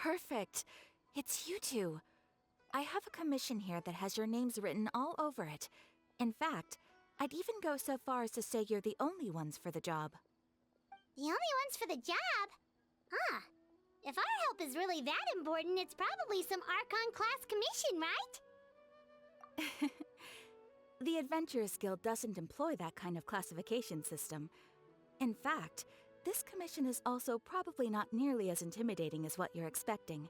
Perfect. It's you two. I have a commission here that has your names written all over it. In fact, I'd even go so far as to say you're the only ones for the job. The only ones for the job? Huh. If our help is really that important, it's probably some Archon class commission, right? The Adventurers Guild doesn't employ that kind of classification system. In fact, this commission is also probably not nearly as intimidating as what you're expecting.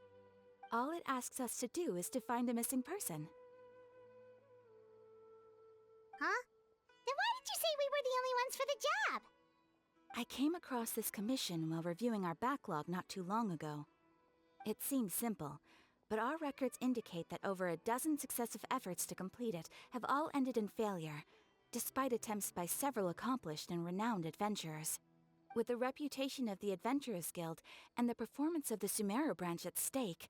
All it asks us to do is to find a missing person. Huh? Then why did you say we were the only ones for the job? I came across this commission while reviewing our backlog not too long ago. It seems simple, but our records indicate that over a dozen successive efforts to complete it have all ended in failure, despite attempts by several accomplished and renowned adventurers. With the reputation of the Adventurers Guild and the performance of the Sumeru branch at stake,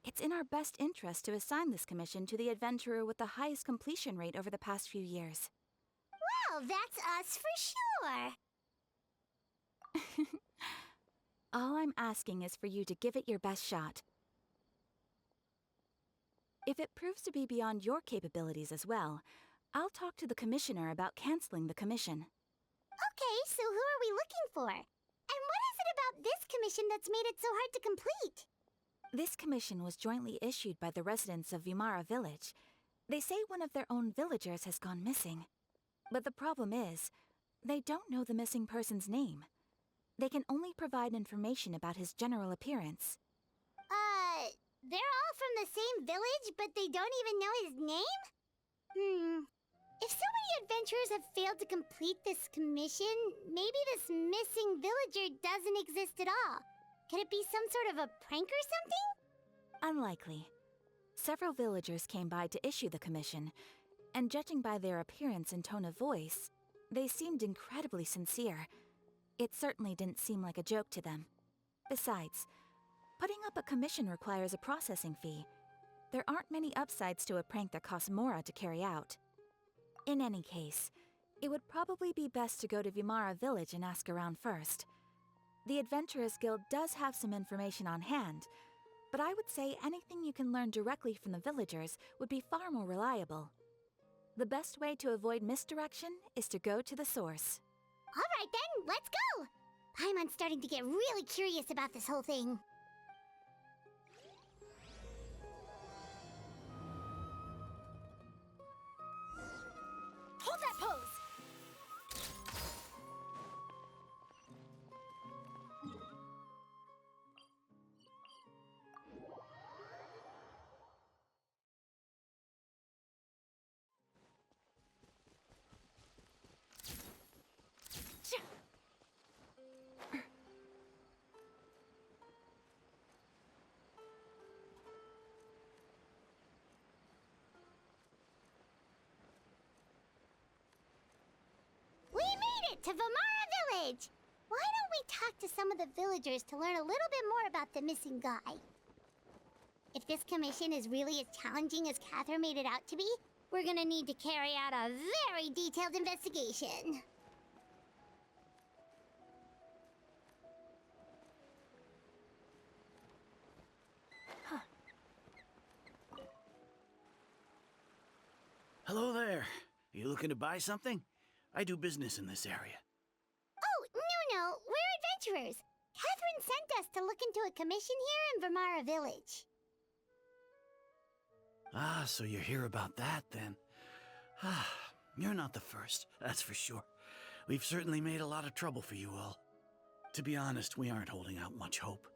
it's in our best interest to assign this commission to the adventurer with the highest completion rate over the past few years. Well, that's us for sure. All I'm asking is for you to give it your best shot. If it proves to be beyond your capabilities as well, I'll talk to the commissioner about canceling the commission. Okay, so who are we looking for? And what is it about this commission that's made it so hard to complete? This commission was jointly issued by the residents of Vimara Village. They say one of their own villagers has gone missing. But the problem is, they don't know the missing person's name. They can only provide information about his general appearance. They're all from the same village, but they don't even know his name? If so many adventurers have failed to complete this commission, maybe this missing villager doesn't exist at all. Could it be some sort of a prank or something? Unlikely. Several villagers came by to issue the commission, and judging by their appearance and tone of voice, they seemed incredibly sincere. It certainly didn't seem like a joke to them. Besides, putting up a commission requires a processing fee. There aren't many upsides to a prank that costs Mora to carry out. In any case, it would probably be best to go to Vimara Village and ask around first. The Adventurers Guild does have some information on hand, but I would say anything you can learn directly from the villagers would be far more reliable. The best way to avoid misdirection is to go to the source. All right then, let's go! Paimon's starting to get really curious about this whole thing. Hold that pose! We made it to Vimara Village! Why don't we talk to some of the villagers to learn a little bit more about the missing guy? If this commission is really as challenging as Catherine made it out to be, we're gonna need to carry out a very detailed investigation. Hello there. You looking to buy something? I do business in this area. Oh, no, we're adventurers. Catherine sent us to look into a commission here in Vimara Village. Ah, so you're here about that then. Ah, you're not the first, that's for sure. We've certainly made a lot of trouble for you all. To be honest, we aren't holding out much hope.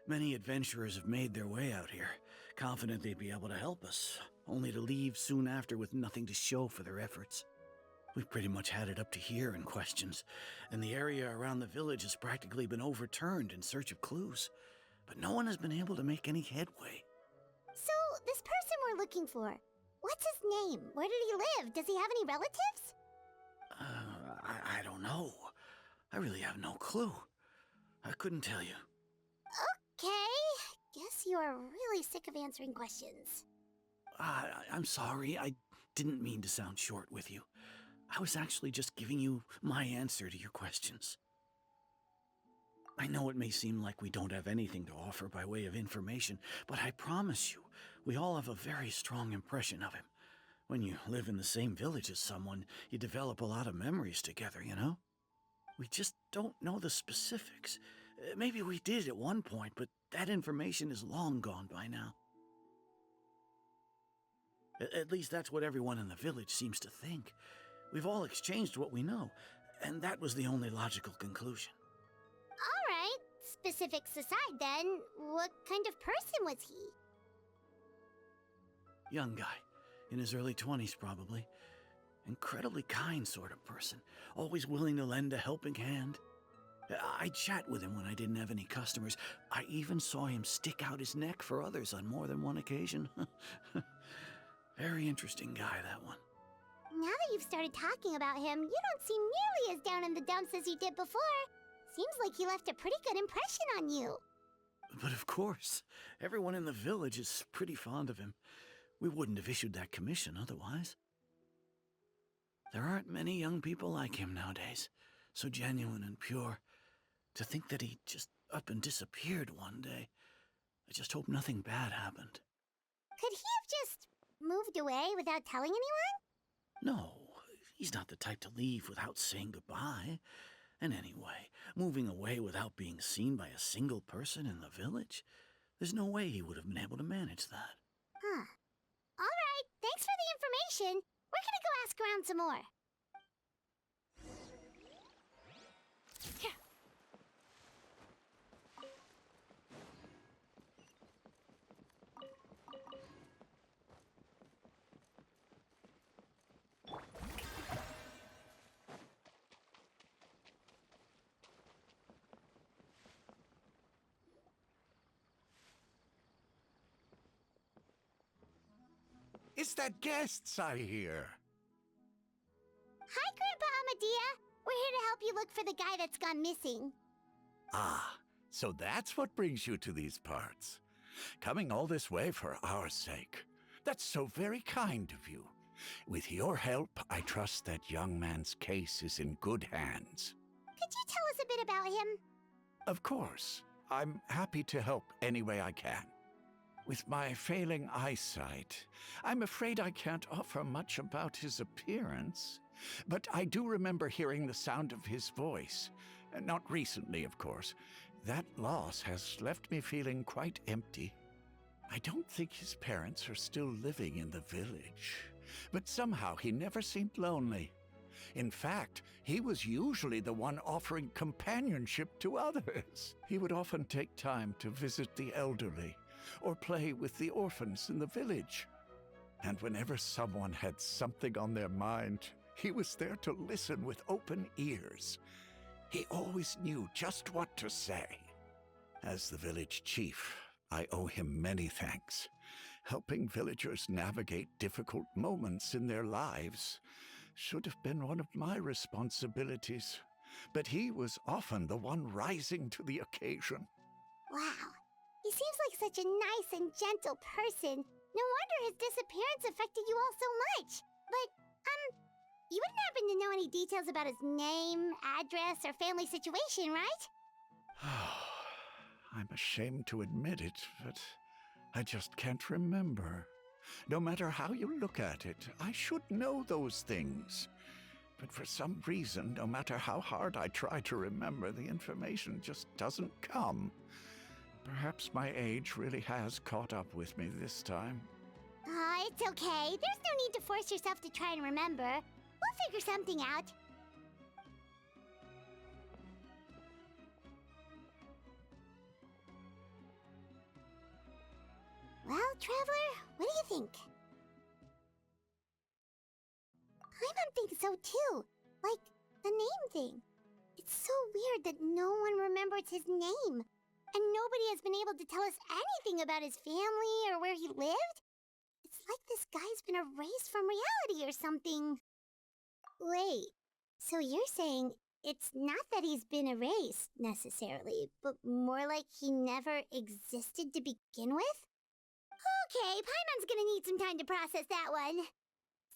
Many adventurers have made their way out here, confident they'd be able to help us, only to leave soon after with nothing to show for their efforts. We've pretty much had it up to here in questions, and the area around the village has practically been overturned in search of clues. But no one has been able to make any headway. So, this person we're looking for, what's his name? Where did he live? Does he have any relatives? I don't know. I really have no clue. I couldn't tell you. Okay, guess you are really sick of answering questions. I'm sorry, I didn't mean to sound short with you. I was actually just giving you my answer to your questions. I know it may seem like we don't have anything to offer by way of information, but I promise you, we all have a very strong impression of him. When you live in the same village as someone, you develop a lot of memories together, you know? We just don't know the specifics. Maybe we did at one point, but that information is long gone by now. At least that's what everyone in the village seems to think. We've all exchanged what we know, and that was the only logical conclusion. Alright, specifics aside then, what kind of person was he? Young guy, in his early 20s probably. Incredibly kind sort of person, always willing to lend a helping hand. I'd chat with him when I didn't have any customers. I even saw him stick out his neck for others on more than one occasion. Very interesting guy, that one. Now that you've started talking about him, you don't seem nearly as down in the dumps as you did before. Seems like he left a pretty good impression on you. But of course, everyone in the village is pretty fond of him. We wouldn't have issued that commission otherwise. There aren't many young people like him nowadays, so genuine and pure. To think that he just up and disappeared one day. I just hope nothing bad happened. Could he have just moved away without telling anyone? No, he's not the type to leave without saying goodbye. And anyway, moving away without being seen by a single person in the village? There's no way he would have been able to manage that. Huh. Alright, thanks for the information. We're gonna go ask around some more. Here. It's that guests I hear. Hi, Grandpa Amadea. We're here to help you look for the guy that's gone missing. Ah, so that's what brings you to these parts. Coming all this way for our sake. That's so very kind of you. With your help, I trust that young man's case is in good hands. Could you tell us a bit about him? Of course. I'm happy to help any way I can. With my failing eyesight, I'm afraid I can't offer much about his appearance. But I do remember hearing the sound of his voice. Not recently, of course. That loss has left me feeling quite empty. I don't think his parents are still living in the village. But somehow he never seemed lonely. In fact, he was usually the one offering companionship to others. He would often take time to visit the elderly, or play with the orphans in the village. And whenever someone had something on their mind, he was there to listen with open ears. He always knew just what to say. As the village chief, I owe him many thanks. Helping villagers navigate difficult moments in their lives should have been one of my responsibilities. But he was often the one rising to the occasion. Wow. He seems like such a nice and gentle person. No wonder his disappearance affected you all so much. But, you wouldn't happen to know any details about his name, address, or family situation, right? I'm ashamed to admit it, but I just can't remember. No matter how you look at it, I should know those things. But for some reason, no matter how hard I try to remember, the information just doesn't come. Perhaps my age really has caught up with me this time. It's okay. There's no need to force yourself to try and remember. We'll figure something out. Well, Traveler, what do you think? Paimon thinks so too. Like, the name thing. It's so weird that no one remembers his name. And nobody has been able to tell us anything about his family or where he lived. It's like this guy's been erased from reality or something. Wait, so you're saying it's not that he's been erased, necessarily, but more like he never existed to begin with? Okay, Paimon's gonna need some time to process that one.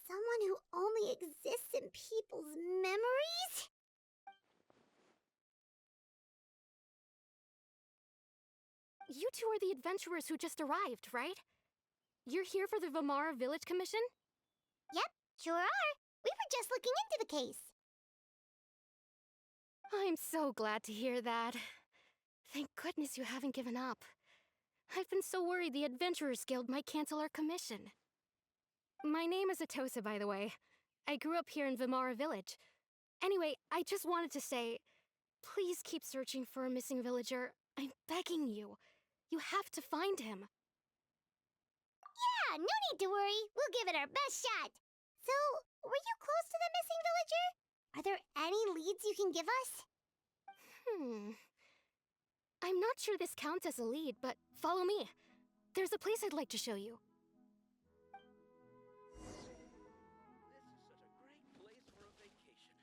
Someone who only exists in people's memories? you two are the adventurers who just arrived, right? You're here for the Vamara Village Commission? Yep, sure are. We were just looking into the case. I'm so glad to hear that. Thank goodness you haven't given up. I've been so worried the Adventurers Guild might cancel our commission. My name is Atosa, by the way. I grew up here in Vamara Village. Anyway, I just wanted to say, please keep searching for a missing villager. I'm begging you. You have to find him. Yeah, no need to worry. We'll give it our best shot. So, were you close to the missing villager? Are there any leads you can give us? I'm not sure this counts as a lead, but follow me. There's a place I'd like to show you. This is such a great place for a vacation.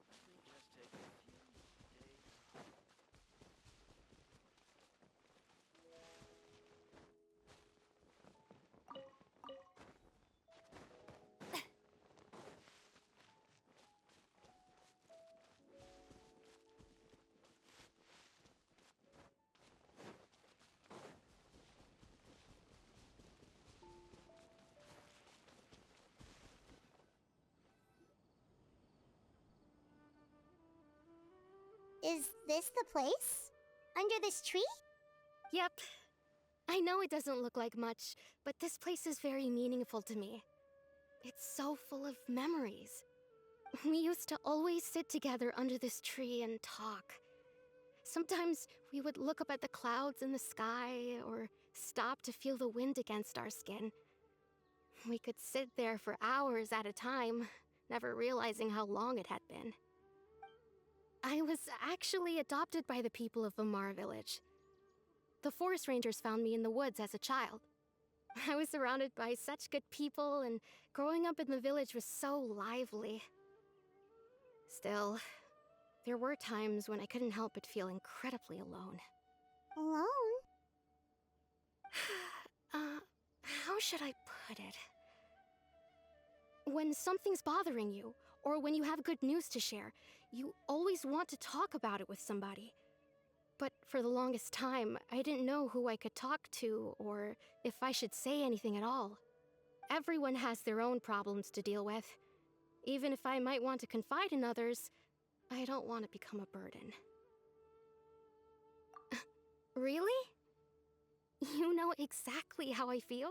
I think let's take a few days. Is this the place? Under this tree? Yep. I know it doesn't look like much, but this place is very meaningful to me. It's so full of memories. We used to always sit together under this tree and talk. Sometimes we would look up at the clouds in the sky, or stop to feel the wind against our skin. We could sit there for hours at a time, never realizing how long it had been. I was actually adopted by the people of Vamara Village. The forest rangers found me in the woods as a child. I was surrounded by such good people, and growing up in the village was so lively. Still, there were times when I couldn't help but feel incredibly alone. Alone? How should I put it? When something's bothering you, or when you have good news to share, you always want to talk about it with somebody. But for the longest time, I didn't know who I could talk to, or if I should say anything at all. Everyone has their own problems to deal with. Even if I might want to confide in others, I don't want to become a burden. Really? You know exactly how I feel?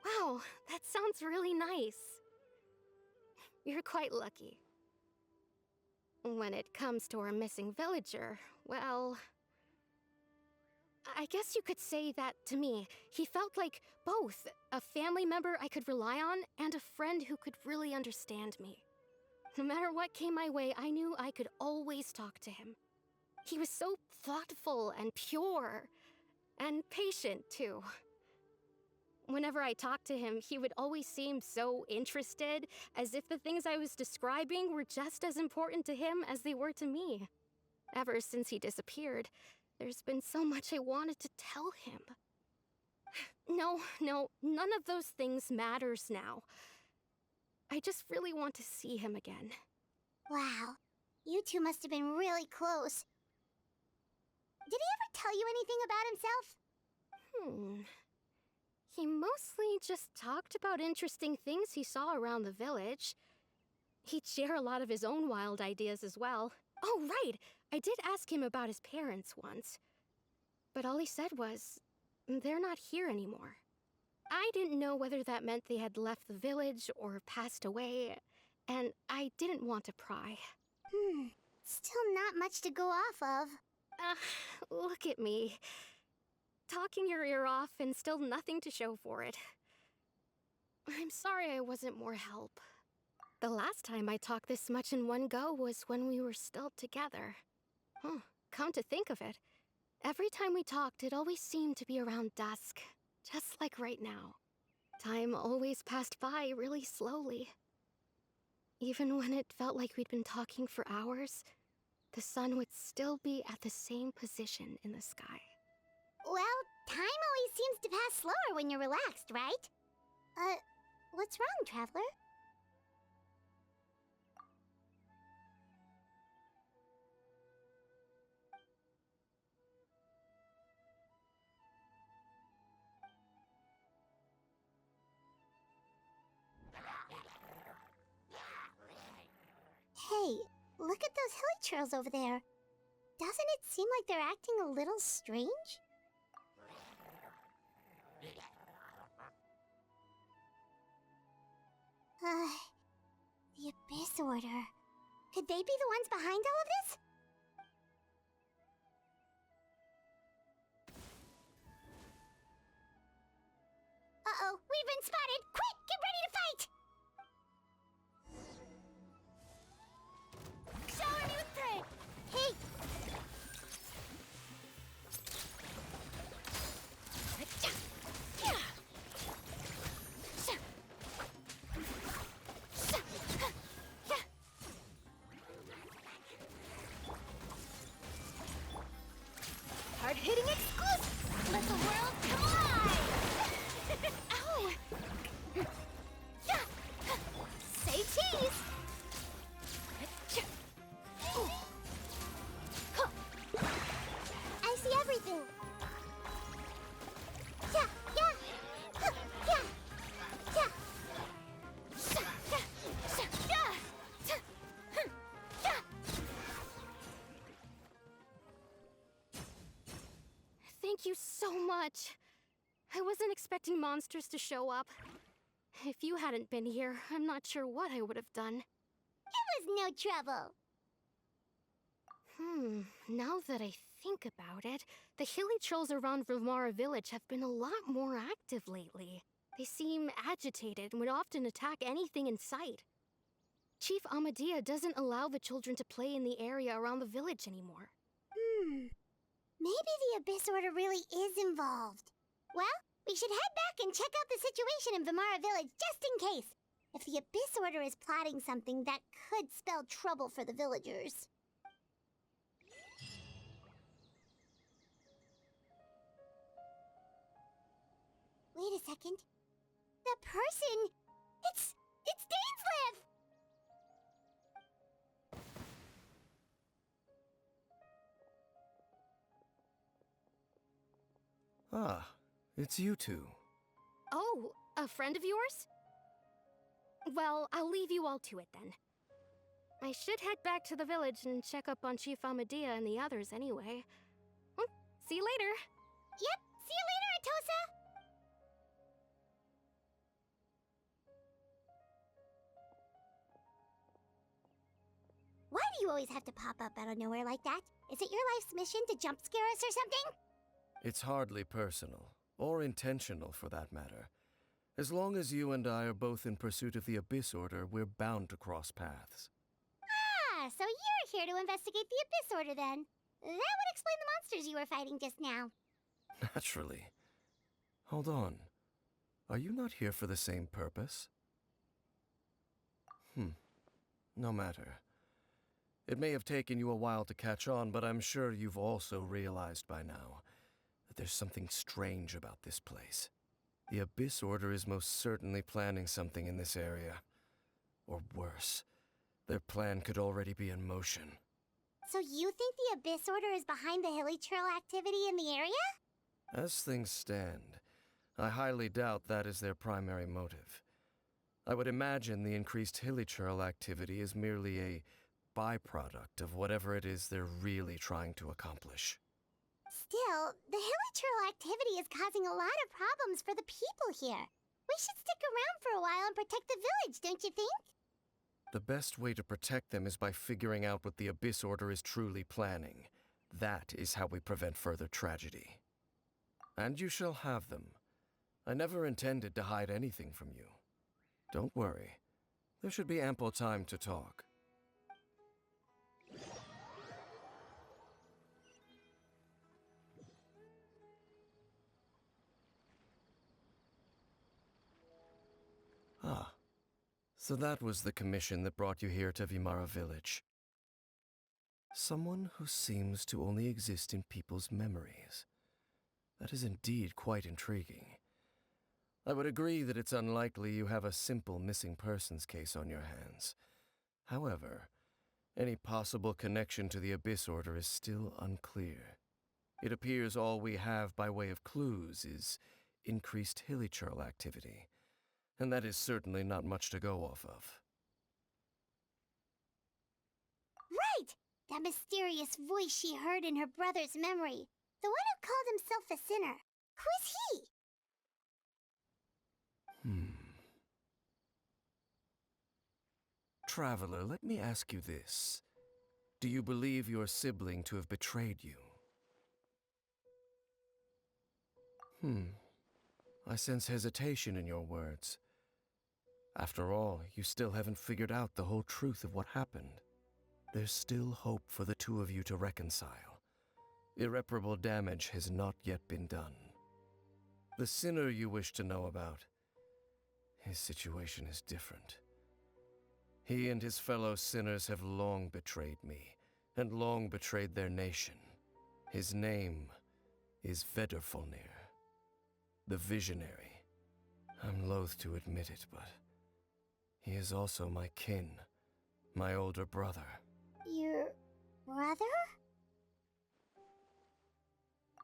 Wow, that sounds really nice. You're quite lucky. When it comes to our missing villager, well, I guess you could say that to me. He felt like both a family member I could rely on and a friend who could really understand me. No matter what came my way, I knew I could always talk to him. He was so thoughtful and pure, and patient too. Whenever I talked to him, he would always seem so interested, as if the things I was describing were just as important to him as they were to me. Ever since he disappeared, there's been so much I wanted to tell him. No, none of those things matters now. I just really want to see him again. Wow, you two must have been really close. Did he ever tell you anything about himself? He mostly just talked about interesting things he saw around the village. He'd share a lot of his own wild ideas as well. Oh, right! I did ask him about his parents once. But all he said was, they're not here anymore. I didn't know whether that meant they had left the village or passed away, and I didn't want to pry. Still not much to go off of. Look at me. Talking your ear off and still nothing to show for it. I'm sorry I wasn't more help. The last time I talked this much in one go was when we were still together. Come to think of it, every time we talked, it always seemed to be around dusk, just like right now. Time always passed by really slowly. Even when it felt like we'd been talking for hours, the sun would still be at the same position in the sky. Well, time always seems to pass slower when you're relaxed, right? What's wrong, Traveler? Look at those hilichurls over there. Doesn't it seem like they're acting a little strange? The Abyss Order. Could they be the ones behind all of this? Uh-oh, we've been spotted! Quick, get ready to fight! Show our new threat! Hey! Hard-hitting exclusive! Let the world collide! Ow! Say cheese! I see everything! Yeah, yeah! Yeah! Yeah! Thank you so much. I wasn't expecting monsters to show up. If you hadn't been here, I'm not sure what I would have done. It was no trouble! Now that I think about it, the hilly trolls around Vimara village have been a lot more active lately. They seem agitated and would often attack anything in sight. Chief Amadea doesn't allow the children to play in the area around the village anymore. Maybe the Abyss Order really is involved. Well, we should head back and check out the situation in Vimara village just in case. If the Abyss Order is plotting something that could spell trouble for the villagers. Wait a second. The person... It's Dainsleif! Ah, it's you two. Oh, a friend of yours? Well, I'll leave you all to it then. I should head back to the village and check up on Chief Amadea and the others anyway. See you later. Yep, see you later, Atosa! Why do you always have to pop up out of nowhere like that? Is it your life's mission to jump scare us or something? It's hardly personal, or intentional for that matter. As long as you and I are both in pursuit of the Abyss Order, we're bound to cross paths. Ah, so you're here to investigate the Abyss Order then. That would explain the monsters you were fighting just now. Naturally. Hold on. Are you not here for the same purpose? No matter. It may have taken you a while to catch on, but I'm sure you've also realized by now that there's something strange about this place. The Abyss Order is most certainly planning something in this area. Or worse, their plan could already be in motion. So you think the Abyss Order is behind the hilichurl activity in the area? As things stand, I highly doubt that is their primary motive. I would imagine the increased hilichurl activity is merely a byproduct of whatever it is they're really trying to accomplish. Still, the hilichurl activity is causing a lot of problems for the people here. We should stick around for a while and protect the village, don't you think? The best way to protect them is by figuring out what the Abyss Order is truly planning. That is how we prevent further tragedy. And you shall have them. I never intended to hide anything from you. Don't worry. There should be ample time to talk. Ah, so that was the commission that brought you here to Vimara village. Someone who seems to only exist in people's memories. That is indeed quite intriguing. I would agree that it's unlikely you have a simple missing persons case on your hands. However, any possible connection to the Abyss Order is still unclear. It appears all we have by way of clues is increased hilichurl activity, and that is certainly not much to go off of. That mysterious voice she heard in her brother's memory. The one who called himself a sinner. Who is he? Traveler, let me ask you this. Do you believe your sibling to have betrayed you? I sense hesitation in your words. After all, you still haven't figured out the whole truth of what happened. There's still hope for the two of you to reconcile. Irreparable damage has not yet been done. The sinner you wish to know about, his situation is different. He and his fellow sinners have long betrayed me, and long betrayed their nation. His name is Vedderfolnir, the Visionary. I'm loath to admit it, but he is also my kin, my older brother. Your brother?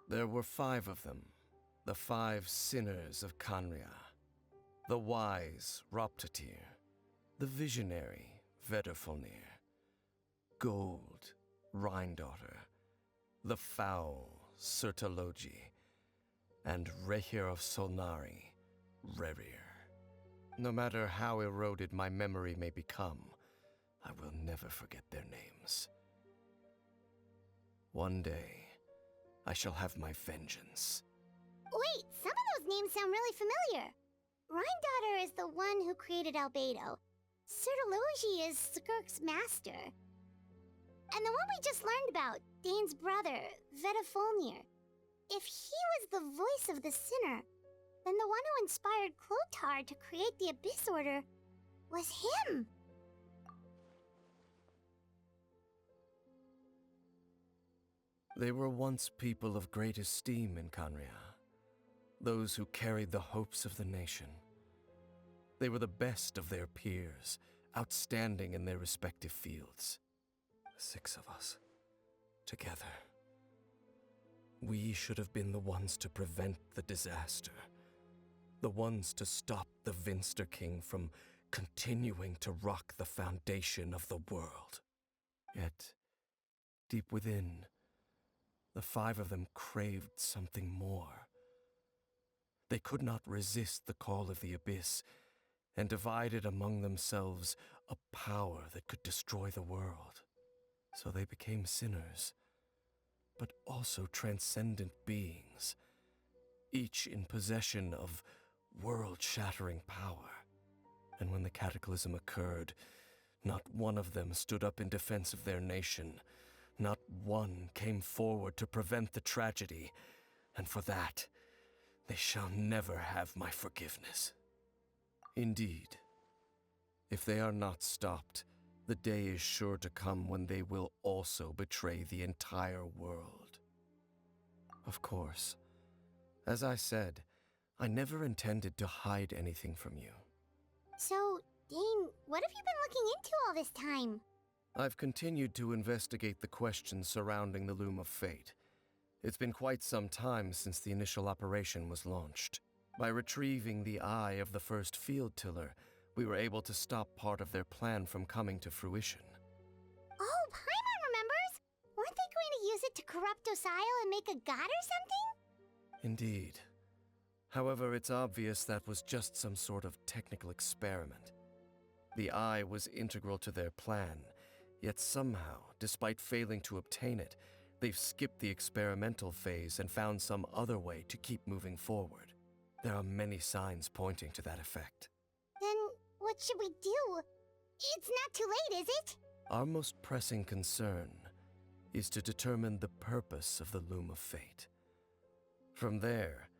There were 5 of them, the 5 sinners of Canria. The wise Roptatir, the visionary Vedderfolnir, Gold Rhindaughter, the foul Sertologi, and Rehir of Solnari, Rerir. No matter how eroded my memory may become, I will never forget their names. One day, I shall have my vengeance. Wait, some of those names sound really familiar. Rhindaughter is the one who created Albedo. Sertologi is Skirk's master. And the one we just learned about, Dane's brother, Vedderfolnir. If he was the voice of the sinner, then the one who inspired Clothar to create the Abyss Order was him. They were once people of great esteem in Canria, those who carried the hopes of the nation. They were the best of their peers, outstanding in their respective fields. 6 of us, together. We should have been the ones to prevent the disaster, the ones to stop the Vinster King from continuing to rock the foundation of the world. Yet, deep within, the 5 of them craved something more. They could not resist the call of the Abyss, and divided among themselves a power that could destroy the world. So they became sinners, but also transcendent beings, each in possession of world-shattering power. And when the cataclysm occurred, not one of them stood up in defense of their nation. Not one came forward to prevent the tragedy, and for that, they shall never have my forgiveness. Indeed, if they are not stopped, the day is sure to come when they will also betray the entire world. Of course, as I said, I never intended to hide anything from you. So, Dane, what have you been looking into all this time? I've continued to investigate the questions surrounding the Loom of Fate. It's been quite some time since the initial operation was launched. By retrieving the eye of the first field tiller, we were able to stop part of their plan from coming to fruition. Oh, Paimon remembers! Weren't they going to use it to corrupt Osile and make a god or something? Indeed. However, it's obvious that was just some sort of technical experiment. The eye was integral to their plan, yet somehow, despite failing to obtain it, they've skipped the experimental phase and found some other way to keep moving forward. There are many signs pointing to that effect. Then, what should we do? It's not too late, is it? Our most pressing concern is to determine the purpose of the Loom of Fate. From there,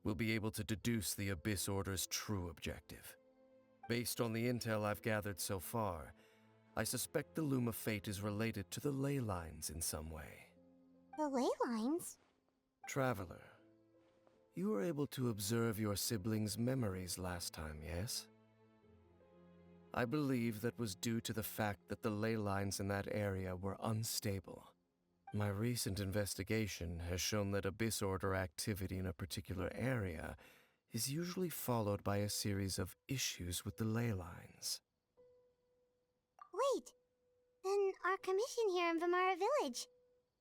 we'll be able to deduce the Abyss Order's true objective. Based on the intel I've gathered so far, I suspect the Loom of Fate is related to the ley lines in some way. The ley lines? Traveler, you were able to observe your siblings' memories last time, yes? I believe that was due to the fact that the ley lines in that area were unstable. My recent investigation has shown that Abyss Order activity in a particular area is usually followed by a series of issues with the ley lines. Wait, Then our commission here in Vimara Village.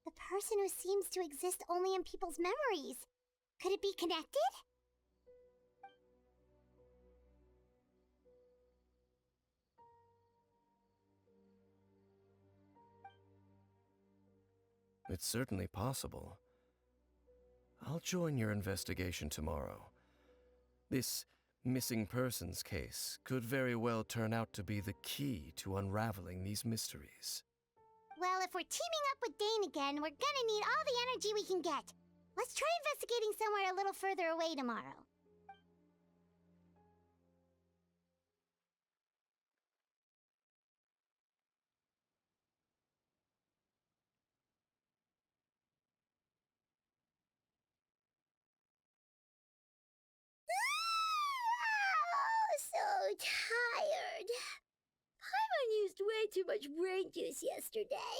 The person who seems to exist only in people's memories. Could it be connected? It's certainly possible. I'll join your investigation tomorrow. This missing persons case could very well turn out to be the key to unraveling these mysteries. Well, if we're teaming up with Dane again, we're gonna need all the energy we can get. Let's try investigating somewhere a little further away tomorrow. Oh, so tired. Paimon used way too much brain juice yesterday.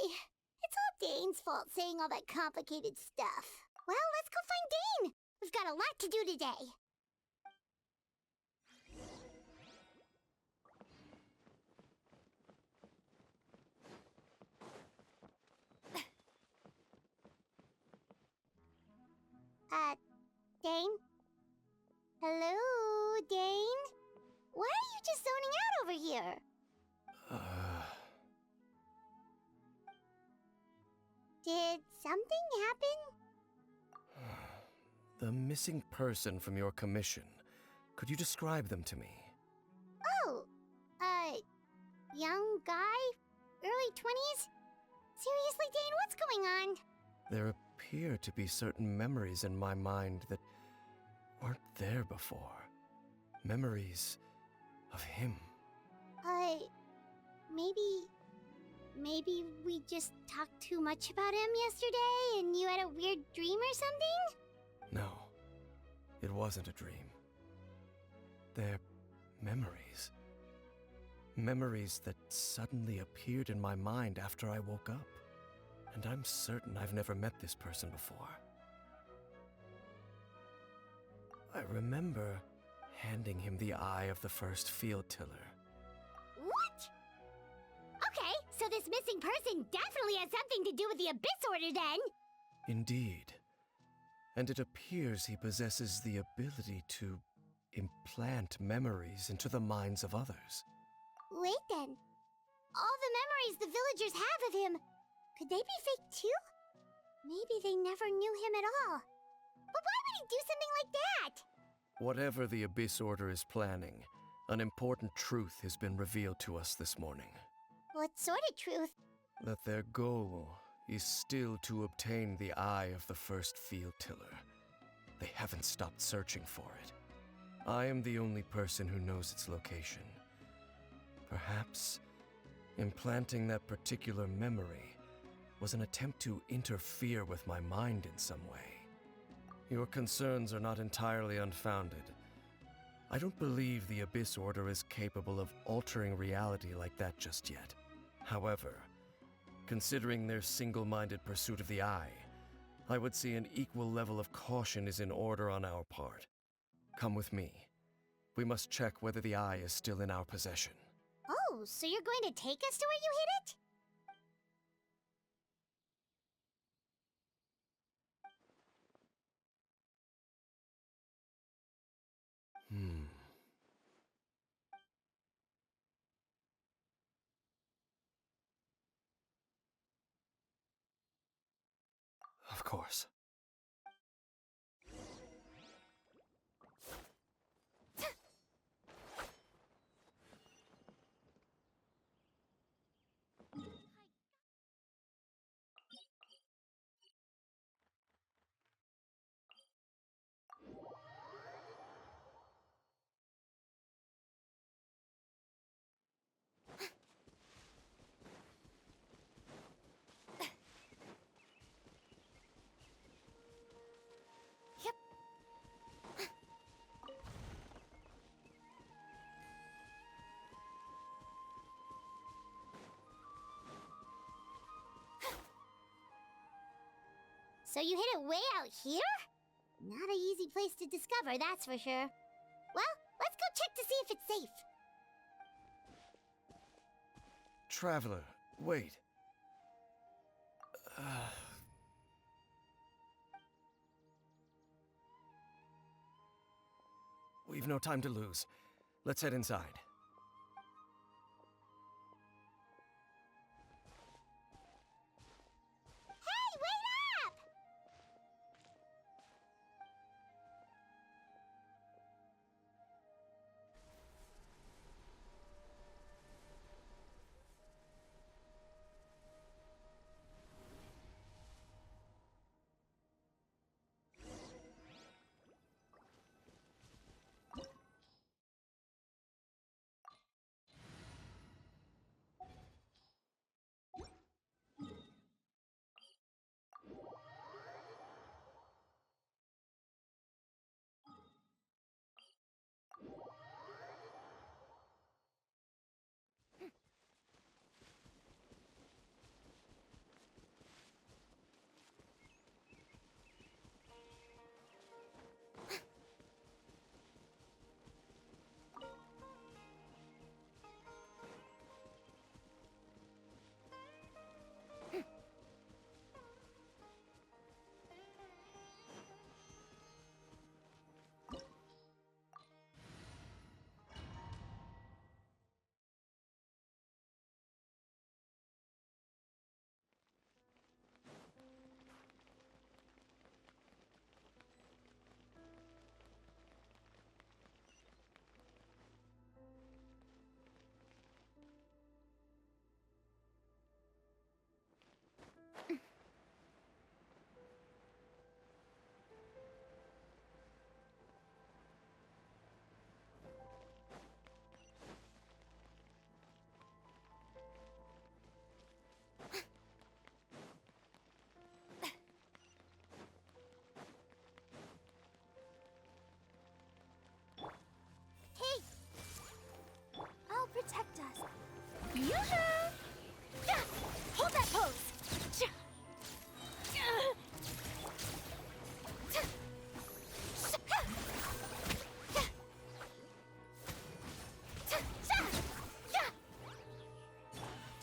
It's all Dane's fault saying all that complicated stuff. Well, let's go find Dane. We've got a lot to do today. Dane? Hello, Dane? Why are you just zoning out over here? Did something happen? The missing person from your commission. Could you describe them to me? Oh, young guy? Early 20s? Seriously, Dane, what's going on? There appear to be certain memories in my mind that weren't there before. Memories of him. Maybe we just talked too much about him yesterday and you had a weird dream or something? No, it wasn't a dream. They're memories. Memories that suddenly appeared in my mind after I woke up. And I'm certain I've never met this person before. I remember handing him the eye of the first field tiller. What? Okay, so this missing person definitely has something to do with the Abyss Order then! Indeed. And it appears he possesses the ability to implant memories into the minds of others. Wait then. All the memories the villagers have of him, could they be fake too? Maybe they never knew him at all. But why would he do something like that? Whatever the Abyss Order is planning, an important truth has been revealed to us this morning. What sort of truth? That their goal is still to obtain the eye of the first field tiller. They haven't stopped searching for it. I am the only person who knows its location. Perhaps implanting that particular memory was an attempt to interfere with my mind in some way. Your concerns are not entirely unfounded. I don't believe the Abyss Order is capable of altering reality like that just yet. However, considering their single-minded pursuit of the Eye, I would say an equal level of caution is in order on our part. Come with me. We must check whether the Eye is still in our possession. Oh, so you're going to take us to where you hid it? Of course. So you hid it way out here? Not an easy place to discover, that's for sure. Well, let's go check to see if it's safe. Traveler, Wait. We've no time to lose. Let's head inside. Hey, wait up! Hey! I'll protect us. Yoo-hoo! Yeah! Hold that pose! Yeah!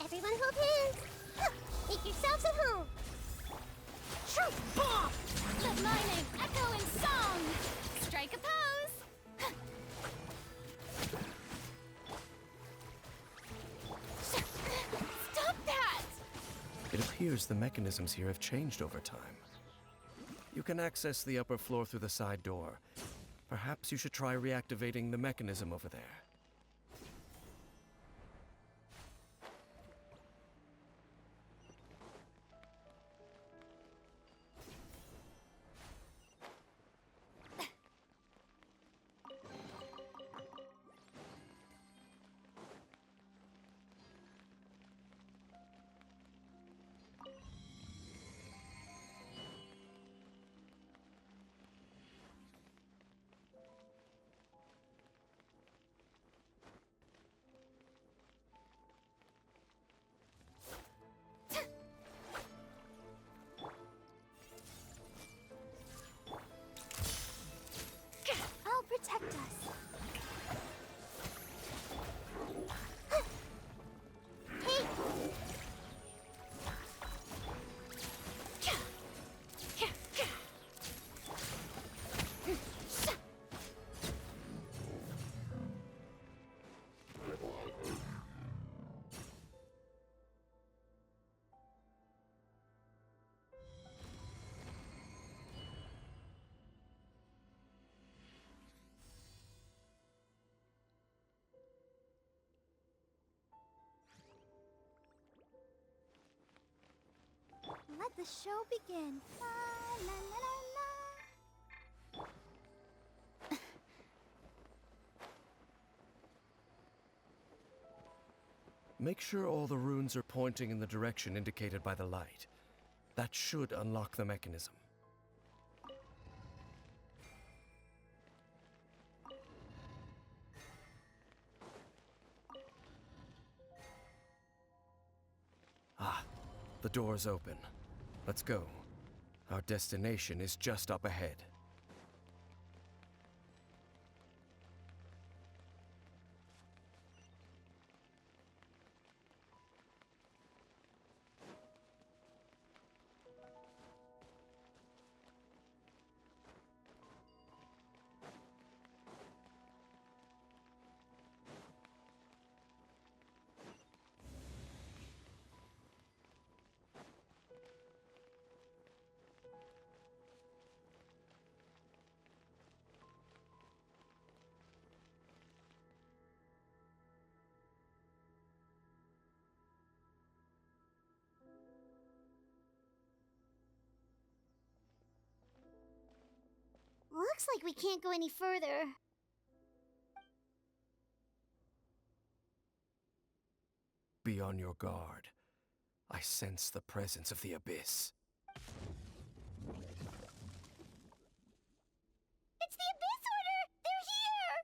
Everyone hold hands! Make yourselves at home! True bomb! Let my name echo in song! Strike a pose! Stop that! It appears the mechanisms here have changed over time. You can access the upper floor through the side door. Perhaps you should try reactivating the mechanism over there. I'll protect us. Hey! Let the show begin. La, la, la, la, la. Make sure all the runes are pointing in the direction indicated by the light. That should unlock the mechanism. Ah, the door's open. Let's go. Our destination is just up ahead. Looks like we can't go any further. Be on your guard. I sense the presence of the Abyss. It's the Abyss Order! They're here!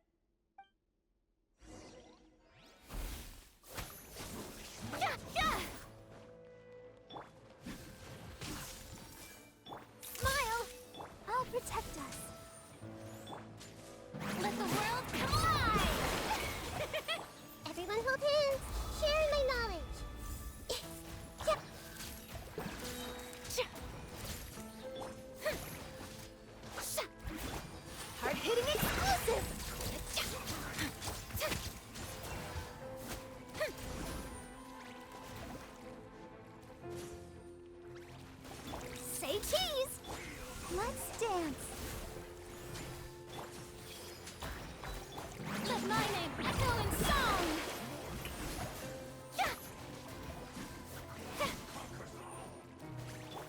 Gah! Gah! Smile! I'll protect us. Let the world come alive! Everyone hold hands! Share my knowledge! Hard-hitting explosive! Say cheese! Let's dance! Let my name echo in song!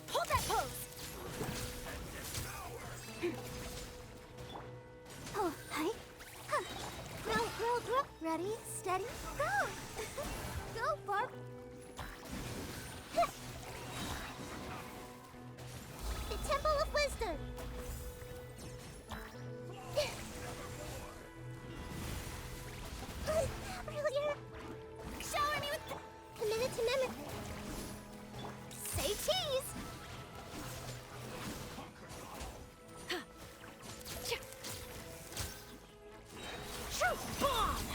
Hold that pose! Oh, hi. Huh. Roll. Ready, steady, go! Go, Barb! The Temple of Wisdom! Earlier! Shower me with the... Committed to memory. Say cheese! Truth bomb!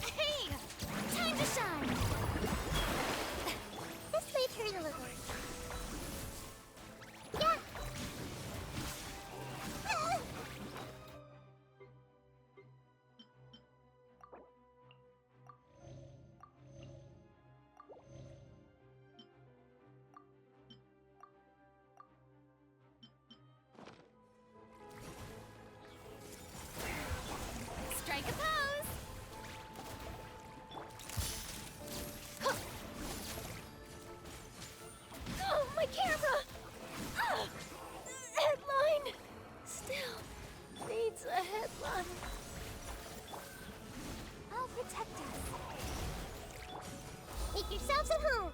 Hey! Time to shine! This may hurt a little. Yeah! Strike a pose! Oh, my camera! Headline! Still needs a headline. I'll protect us. Make yourselves at home.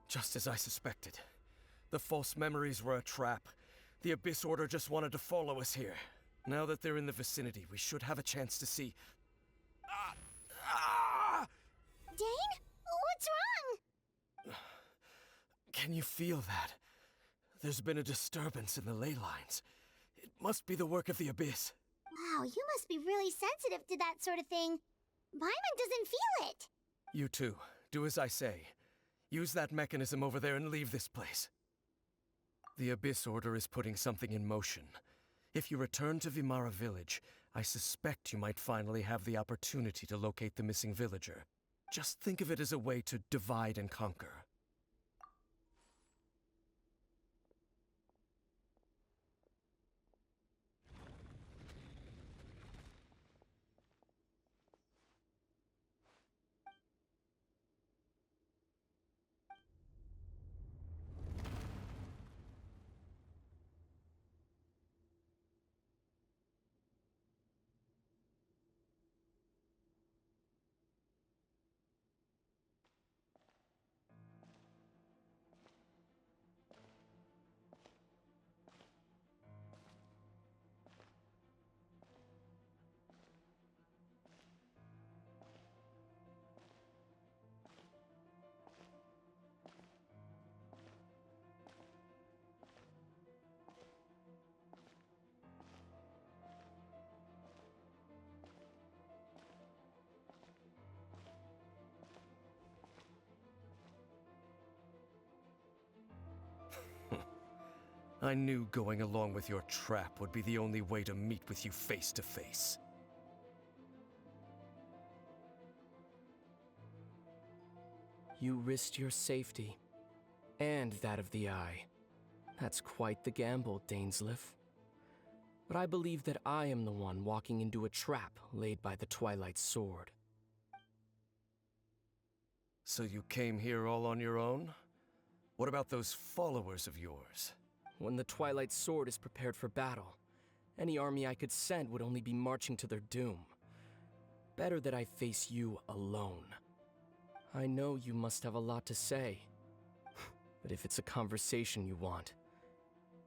Just as I suspected. The false memories were a trap. The Abyss Order just wanted to follow us here. Now that they're in the vicinity, we should have a chance to see... Dane? What's wrong? Can you feel that? There's been a disturbance in the ley lines. It must be the work of the Abyss. Wow, you must be really sensitive to that sort of thing. Paimon doesn't feel it. You too. Do as I say. Use that mechanism over there and leave this place. The Abyss Order is putting something in motion. If you return to Vimara Village, I suspect you might finally have the opportunity to locate the missing villager. Just think of it as a way to divide and conquer. I knew going along with your trap would be the only way to meet with you face to face. You risked your safety, and that of the Eye. That's quite the gamble, Dainsleif. But I believe that I am the one walking into a trap laid by the Twilight Sword. So you came here all on your own? What about those followers of yours? When the Twilight Sword is prepared for battle, any army I could send would only be marching to their doom. Better that I face you alone. I know you must have a lot to say, but if it's a conversation you want,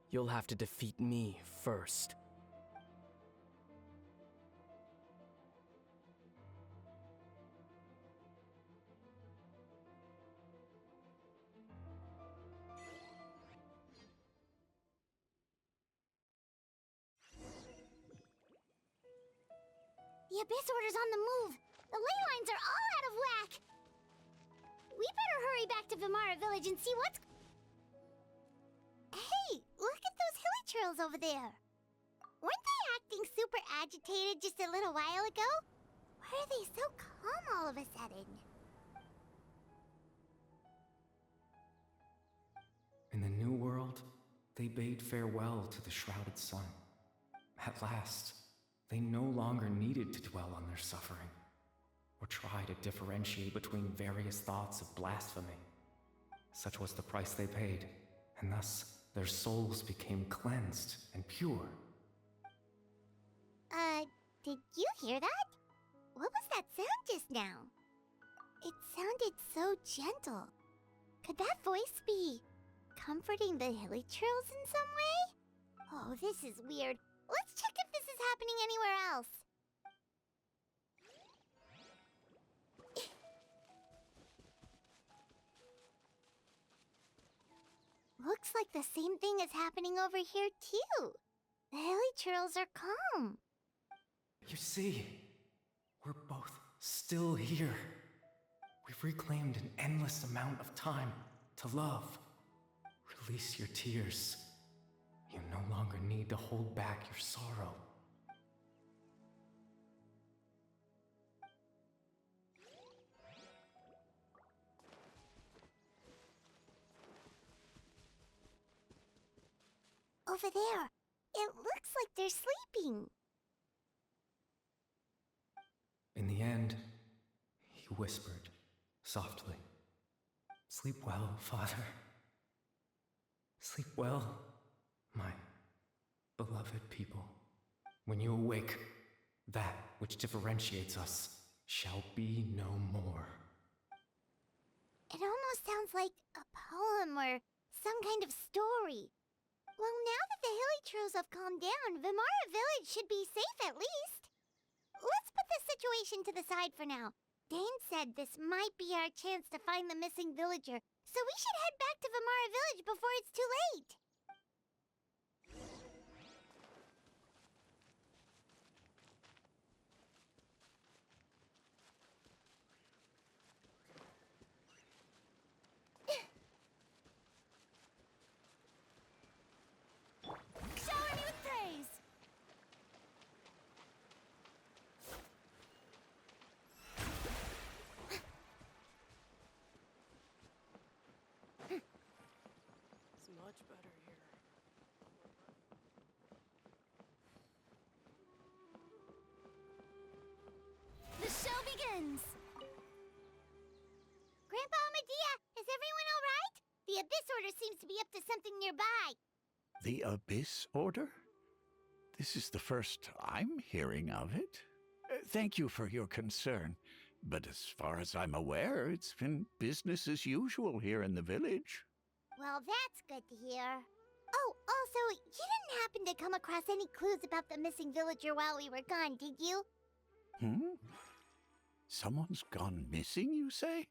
you'll have to defeat me first. The Abyss Order's on the move. The ley lines are all out of whack. We better hurry back to Vimara Village and see what's... Hey, look at those hilly trails over there. Weren't they acting super agitated just a little while ago? Why are they so calm all of a sudden? In the New World, they bade farewell to the shrouded sun. At last, they no longer needed to dwell on their suffering, or try to differentiate between various thoughts of blasphemy. Such was the price they paid, and thus their souls became cleansed and pure. Did you hear that? What was that sound just now? It sounded so gentle. Could that voice be comforting the hilly trails in some way? Oh, this is weird. Let's check if this is happening anywhere else. Looks like the same thing is happening over here, too. The hilly trails are calm. You see, we're both still here. We've reclaimed an endless amount of time to love. Release your tears. You no longer need to hold back your sorrow. Over there. It looks like they're sleeping. In the end, he whispered softly, "Sleep well, Father. Sleep well, my beloved people. When you awake, that which differentiates us shall be no more." It almost sounds like a poem or some kind of story. Well, now that the hilly trails have calmed down, Vimara Village should be safe at least. Let's put this situation to the side for now. Dane said this might be our chance to find the missing villager, so we should head back to Vimara Village before it's too late. Shower me with praise! It's much better here. The show begins! Grandpa Medea, is everyone alright? The Abyss Order seems to be up to something nearby. The Abyss Order? This is the first I'm hearing of it. Thank you for your concern, but as far as I'm aware, it's been business as usual here in the village. Well, that's good to hear. Oh, also, you didn't happen to come across any clues about the missing villager while we were gone, did you? Someone's gone missing, you say?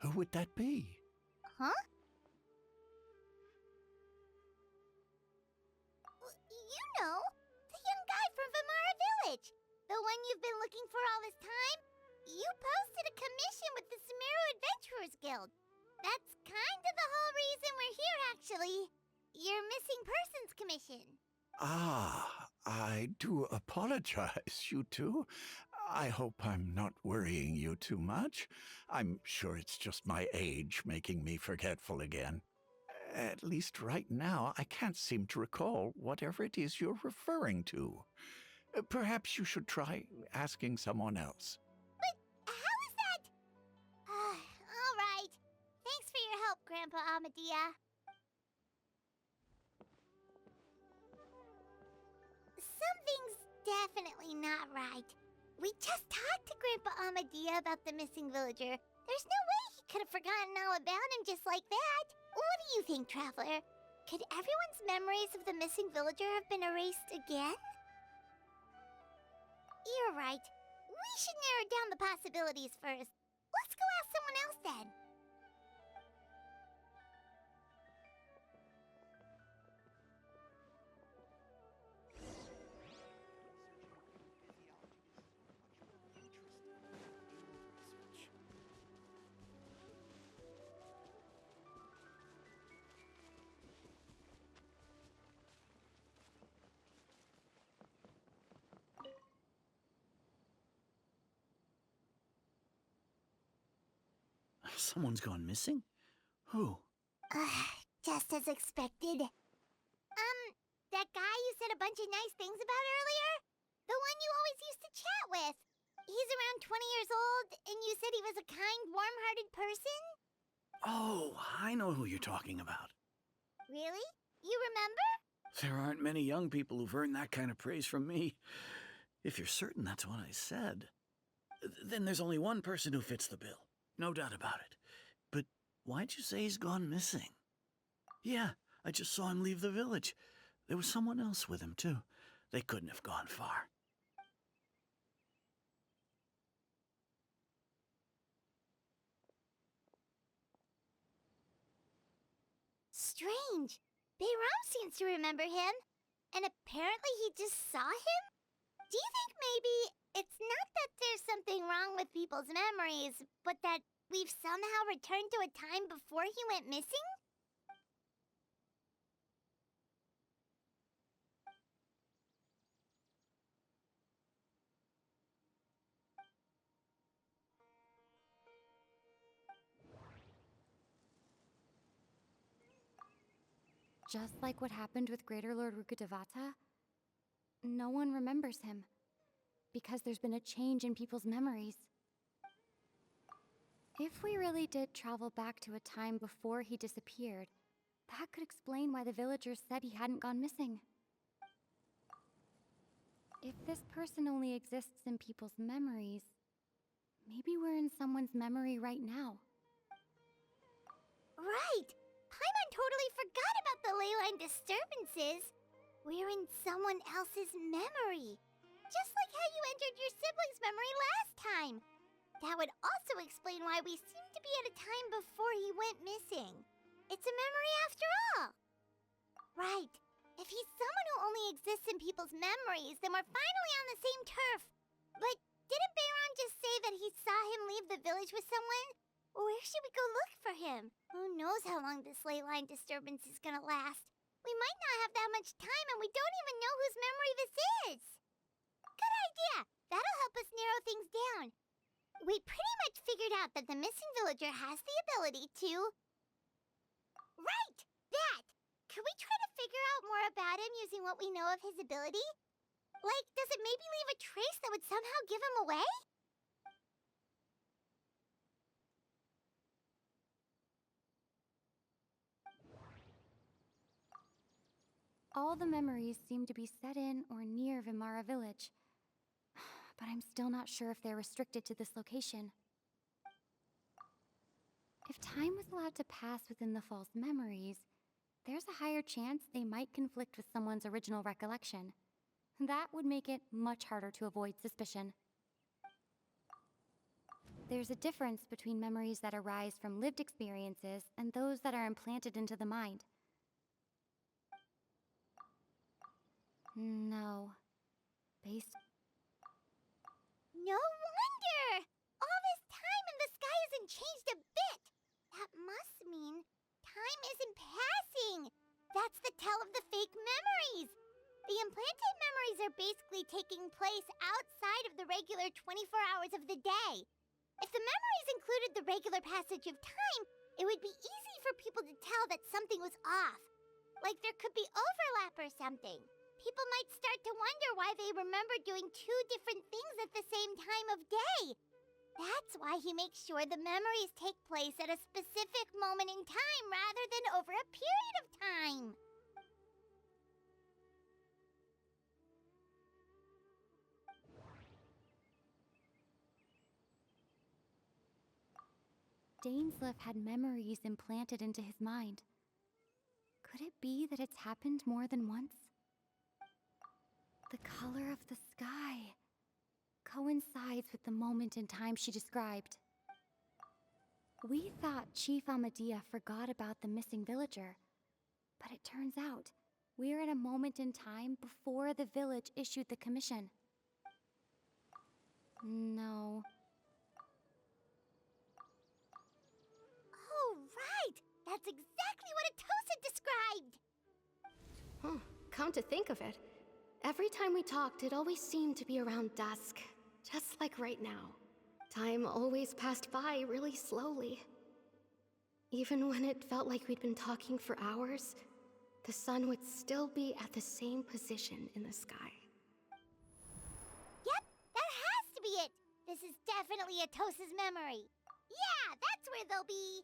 Who would that be? Huh? You know, the young guy from Vimara Village. The one you've been looking for all this time. You posted a commission with the Sumeru Adventurers Guild. That's kind of the whole reason we're here, actually. Your missing persons commission. Ah, I do apologize, you two. I hope I'm not worrying you too much. I'm sure it's just my age making me forgetful again. At least right now, I can't seem to recall whatever it is you're referring to. Perhaps you should try asking someone else. But how is that? Grandpa Amadia. Something's definitely not right. We just talked to Grandpa Amadia about the missing villager. There's no way he could have forgotten all about him just like that. What do you think, Traveler? Could everyone's memories of the missing villager have been erased again? You're right. We should narrow down the possibilities first. Let's go ask someone else then. Someone's gone missing? Who? Just as expected. That guy you said a bunch of nice things about earlier? The one you always used to chat with. He's around 20 years old, and you said he was a kind, warm-hearted person? Oh, I know who you're talking about. Really? You remember? There aren't many young people who've earned that kind of praise from me. If you're certain that's what I said, then there's only one person who fits the bill. No doubt about it. But why'd you say he's gone missing? Yeah, I just saw him leave the village. There was someone else with him, too. They couldn't have gone far. Strange. Bayram seems to remember him. And apparently he just saw him? Do you think maybe it's not that there's something wrong with people's memories, but that we've somehow returned to a time before he went missing? Just like what happened with Greater Lord Rukkhadevata, no one remembers him, because there's been a change in people's memories. If we really did travel back to a time before he disappeared, that could explain why the villagers said he hadn't gone missing. If this person only exists in people's memories, maybe we're in someone's memory right now. Right! Paimon totally forgot about the leyline disturbances. We're in someone else's memory. Just like how you entered your sibling's memory last time. That would also explain why we seem to be at a time before he went missing. It's a memory after all. Right. If he's someone who only exists in people's memories, then we're finally on the same turf. But didn't Bayron just say that he saw him leave the village with someone? Where should we go look for him? Who knows how long this ley line disturbance is gonna last? We might not have that much time, and we don't even know whose memory this is. Good idea! That'll help us narrow things down. We pretty much figured out that the missing villager has the ability to... Right! That! Could we try to figure out more about him using what we know of his ability? Like, does it maybe leave a trace that would somehow give him away? All the memories seem to be set in or near Vimara village, but I'm still not sure if they're restricted to this location. If time was allowed to pass within the false memories, there's a higher chance they might conflict with someone's original recollection. That would make it much harder to avoid suspicion. There's a difference between memories that arise from lived experiences and those that are implanted into the mind. No. Based... No wonder! All this time and the sky hasn't changed a bit! That must mean time isn't passing! That's the tell of the fake memories! The implanted memories are basically taking place outside of the regular 24 hours of the day. If the memories included the regular passage of time, it would be easy for people to tell that something was off. Like there could be overlap or something. People might start to wonder why they remember doing two different things at the same time of day. That's why he makes sure the memories take place at a specific moment in time rather than over a period of time. Dainsleif had memories implanted into his mind. Could it be that it's happened more than once? The color of the sky coincides with the moment in time she described. We thought Chief Amadea forgot about the missing villager, but it turns out we're at a moment in time before the village issued the commission. No. Oh, right! That's exactly what Atosa described! Huh, come to think of it, every time we talked, it always seemed to be around dusk, just like right now. Time always passed by really slowly. Even when it felt like we'd been talking for hours, the sun would still be at the same position in the sky. Yep, that has to be it! This is definitely Atosa's memory. Yeah, that's where they'll be!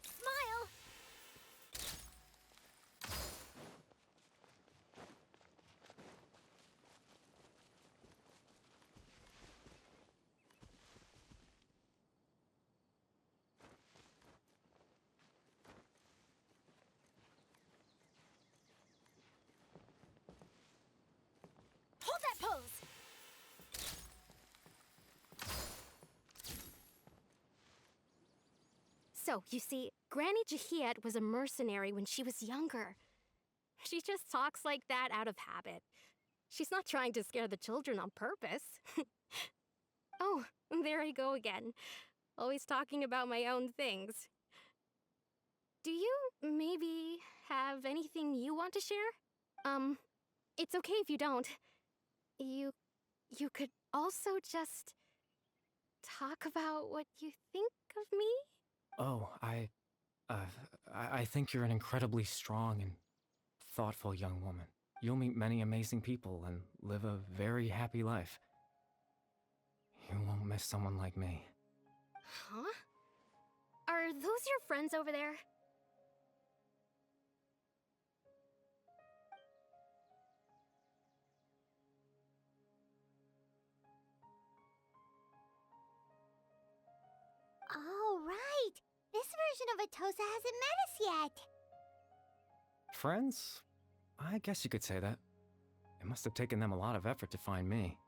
Smile! Hold that pose! So, you see, Granny Jahiet was a mercenary when she was younger. She just talks like that out of habit. She's not trying to scare the children on purpose. Oh, there I go again. Always talking about my own things. Do you maybe have anything you want to share? It's okay if you don't. You could also just talk about what you think of me? Oh, I think you're an incredibly strong and thoughtful young woman. You'll meet many amazing people and live a very happy life. You won't miss someone like me. Huh? Are those your friends over there? Oh, right! This version of Atosa hasn't met us yet! Friends? I guess you could say that. It must have taken them a lot of effort to find me.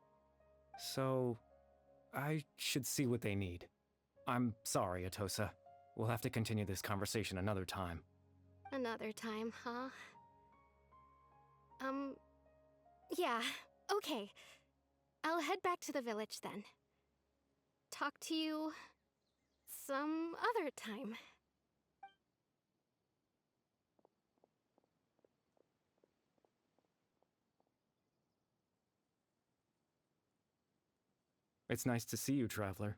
So, I should see what they need. I'm sorry, Atosa. We'll have to continue this conversation another time. Another time, huh? Yeah, okay. I'll head back to the village then. Talk to you some other time. It's nice to see you, Traveler.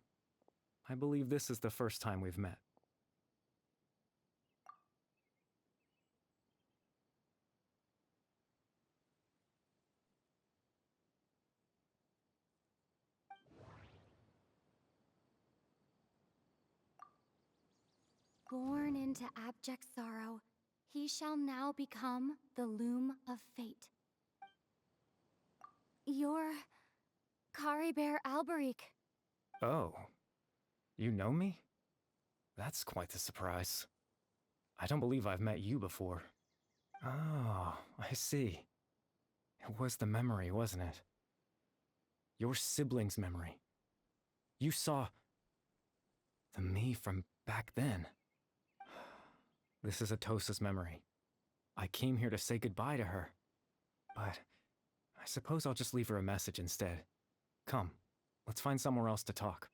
I believe this is the first time we've met. Born into abject sorrow, he shall now become the loom of fate. You're Caribert Alberic. Oh. You know me? That's quite the surprise. I don't believe I've met you before. Oh, I see. It was the memory, wasn't it? Your sibling's memory. You saw the me from back then. This is Atosa's memory. I came here to say goodbye to her. But I suppose I'll just leave her a message instead. Come, let's find somewhere else to talk.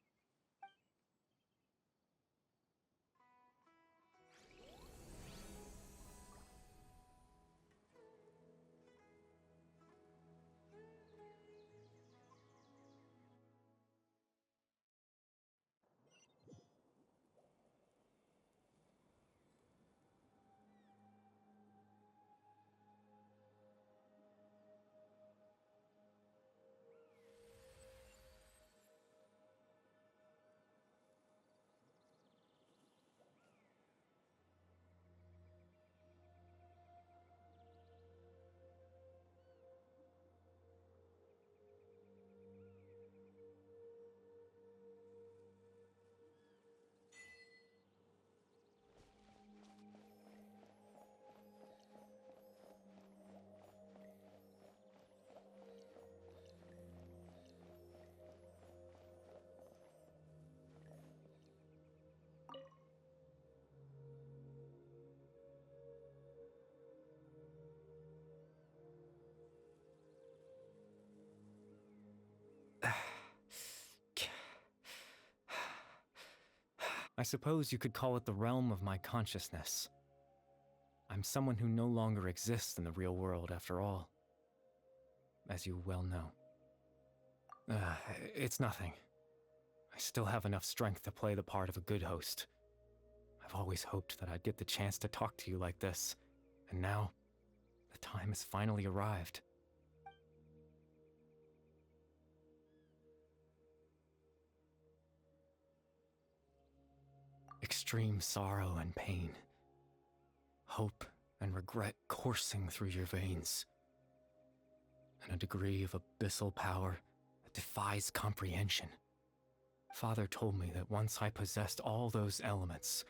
I suppose you could call it the realm of my consciousness. I'm someone who no longer exists in the real world, after all. As you well know. It's nothing. I still have enough strength to play the part of a good host. I've always hoped that I'd get the chance to talk to you like this, and now, the time has finally arrived. Extreme sorrow and pain. Hope and regret coursing through your veins. And a degree of abyssal power that defies comprehension. Father told me that once I possessed all those elements,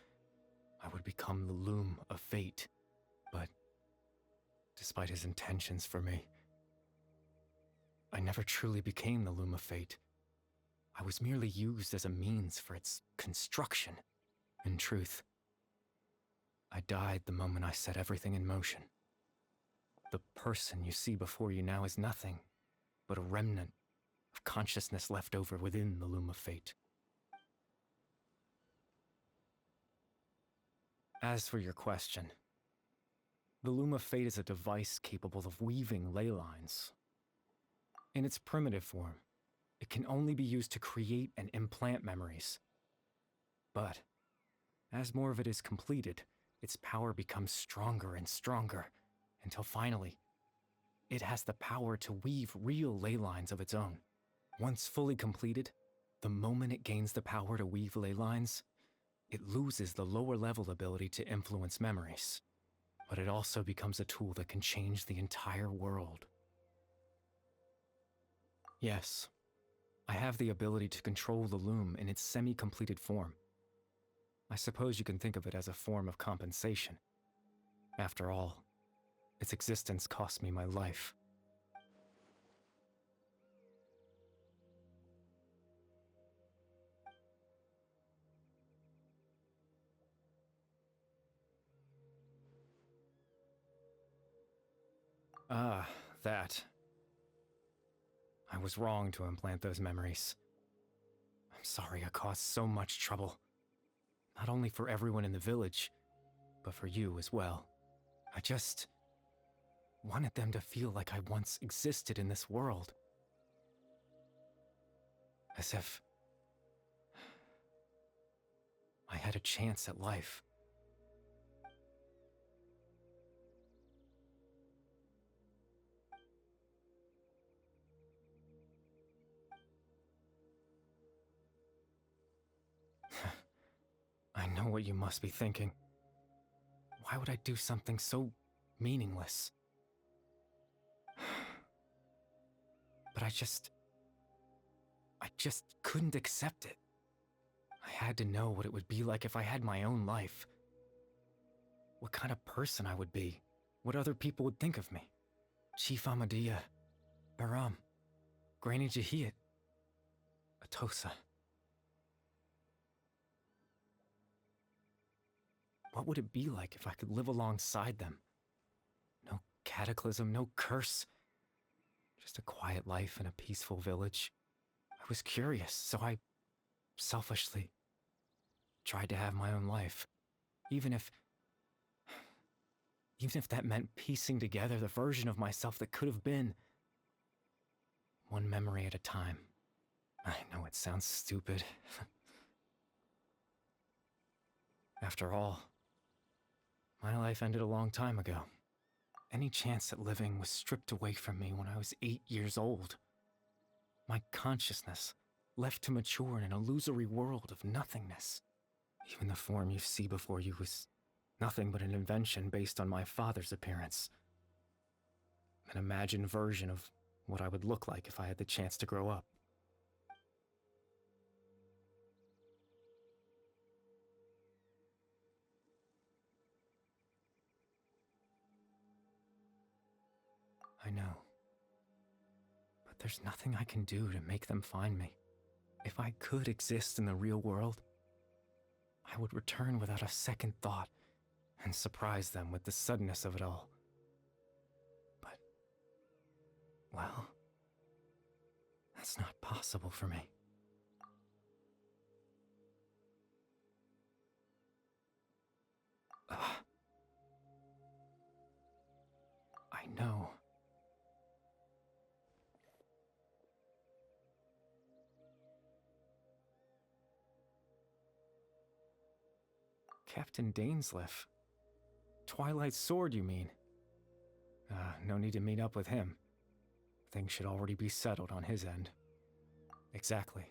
I would become the loom of fate. But, despite his intentions for me, I never truly became the loom of fate. I was merely used as a means for its construction. In truth, I died the moment I set everything in motion. The person you see before you now is nothing but a remnant of consciousness left over within the loom of fate. As for your question, the loom of fate is a device capable of weaving ley lines. In its primitive form, it can only be used to create and implant memories. But as more of it is completed, its power becomes stronger and stronger, until finally, it has the power to weave real ley lines of its own. Once fully completed, the moment it gains the power to weave ley lines, it loses the lower level ability to influence memories. But it also becomes a tool that can change the entire world. Yes, I have the ability to control the loom in its semi-completed form. I suppose you can think of it as a form of compensation. After all, its existence cost me my life. Ah, that. I was wrong to implant those memories. I'm sorry I caused so much trouble. Not only for everyone in the village, but for you as well. I just wanted them to feel like I once existed in this world. As if I had a chance at life. I know what you must be thinking. Why would I do something so meaningless? But I just couldn't accept it. I had to know what it would be like if I had my own life. What kind of person I would be. What other people would think of me. Chief Ahmadiyya, Baram, Granny Jahiyat, Atosa. What would it be like if I could live alongside them? No cataclysm, no curse, Just a quiet life in a peaceful village. I was curious, so I selfishly tried to have my own life. Even if that meant piecing together the version of myself that could have been. One memory at a time. I know it sounds stupid. After all, my life ended a long time ago. Any chance at living was stripped away from me when I was 8 years old. My consciousness left to mature in an illusory world of nothingness. Even the form you see before you was nothing but an invention based on my father's appearance. An imagined version of what I would look like if I had the chance to grow up. I know. But there's nothing I can do to make them find me. If I could exist in the real world, I would return without a second thought and surprise them with the suddenness of it all. But, well, that's not possible for me. I know. Captain Dainsleif. Twilight Sword, you mean? No need to meet up with him. Things should already be settled on his end. Exactly.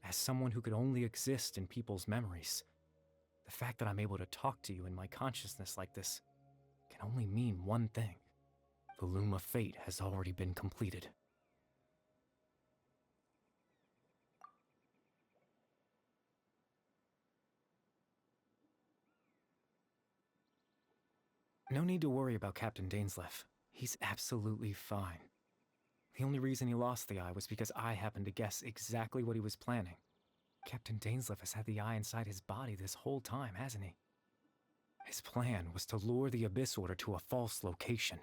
As someone who could only exist in people's memories, the fact that I'm able to talk to you in my consciousness like this can only mean one thing. The Loom of Fate has already been completed. No need to worry about Captain Dainsleif. He's absolutely fine. The only reason he lost the eye was because I happened to guess exactly what he was planning. Captain Dainsleif has had the eye inside his body this whole time, hasn't he? His plan was to lure the Abyss Order to a false location,